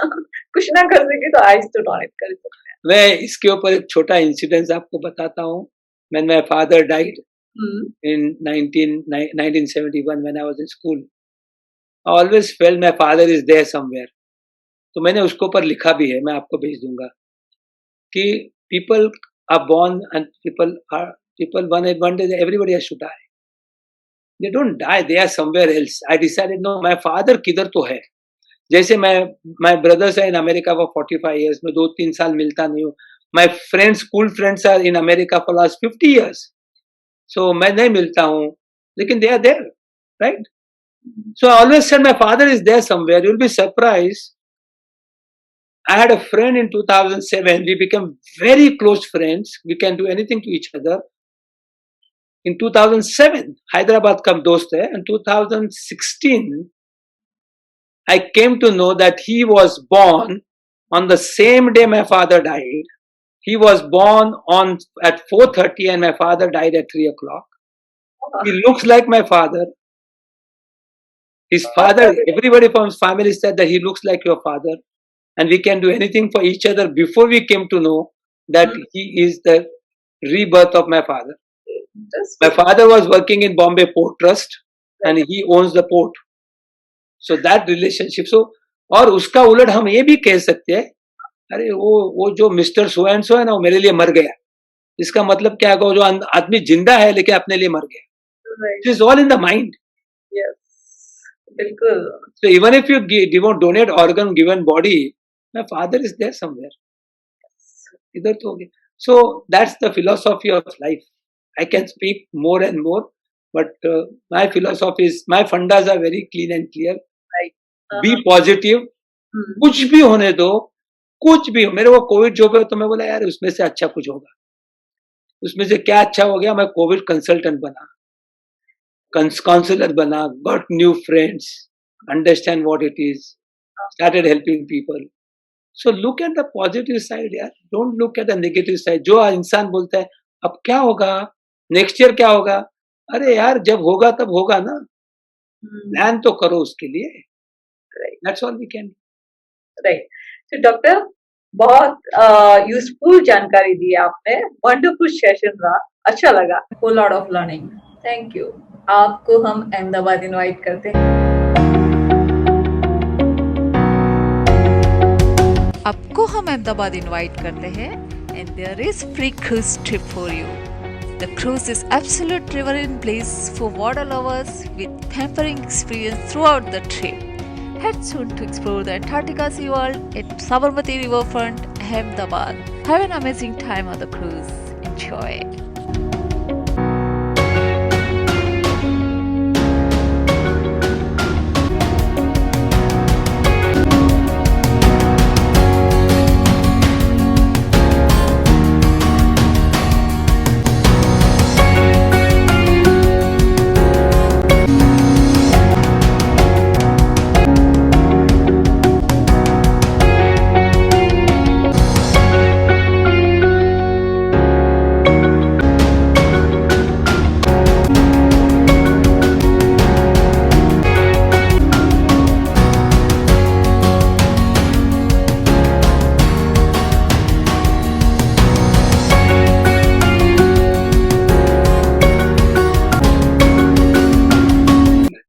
कुछ ना कर सके तो आइज तो डोनेट कर सकते हैं. मैं इसके ऊपर एक छोटा इंसिडेंस आपको बताता हूँ. when my father died Hmm. in 1971 when I was in school. I always felt my father is there somewhere. तो मैंने उसके ऊपर लिखा भी है, मैं आपको भेज दूंगा कि people are born and people one day everybody has to die. They don't die, they are somewhere else. I decided no, my father किधर तो है. जैसे my brothers are in America for 45 years, मैं 2-3 साल मिलता नहीं हूँ. My friends, school friends are in America for last 50 years. So मैं नहीं मिलता हूँ, लेकिन they are there, right? So I always said my father is there somewhere. You'll be surprised. I had a friend in 2007. We became very close friends. We can do anything to each other. In 2007, Hyderabad का दोस्त है. In 2016, I came to know that he was born on the same day my father died. He was born at 4:30 and my father died at 3 o'clock. He looks like my father. His father, everybody from his family said that he looks like your father. And we can do anything for each other before we came to know that he is the rebirth of my father. My father was working in Bombay Port Trust and he owns the port. So that relationship. So और उसका उलट हम ये भी कह सकते हैं, अरे वो जो मिस्टर सो एंड सो है ना, वो मेरे लिए मर गया. इसका मतलब क्या है, जो आदमी जिंदा है लेकिन अपने लिए मर गया. It is all in the mind. Yes. बिल्कुल. So even if you donate organ, given body, my father is there somewhere. इधर तो हो गया. So that's the philosophy of life. I can speak more and more, but my philosophy is, my fundas are very clean and clear. Right. Be positive. कुछ भी होने दो, कुछ भी. मेरे को कोविड जो पे तो मैं बोला यार उसमें से अच्छा कुछ होगा. उसमें से क्या अच्छा हो गया, मैं कोविड कंसल्टेंट बना, काउंसलर बना, got new friends, understand what it is, started helping people. So look at the positive side यार, don't look at the negative side. जो इंसान बोलता है अब क्या होगा, नेक्स्ट ईयर क्या होगा, अरे यार जब होगा तब होगा ना, प्लान तो करो उसके लिए. That's all we can. Right. तो डॉक्टर, बहुत यूजफुल जानकारी दी आपने. वंडरफुल सेशन रहा, अच्छा लगा. Full lot of learning. Thank you. आपको हम अहमदाबाद इनवाइट करते हैं. आपको हम अहमदाबाद इनवाइट करते हैं and there is free cruise trip for you. The cruise is absolute riverine bliss for water lovers with pampering experience throughout the trip. Head soon to explore the Antarctica Sea World at Sabarmati Riverfront, Ahmedabad. Have an amazing time on the cruise. Enjoy.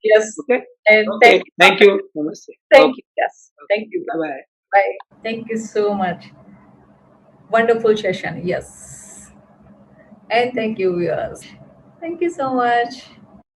Yes. Okay. And Okay. Thank you. Namaste. Thank you. Yes. Thank you. Bye. Bye. Thank you so much. Wonderful session. Yes. And thank you, viewers. Thank you so much.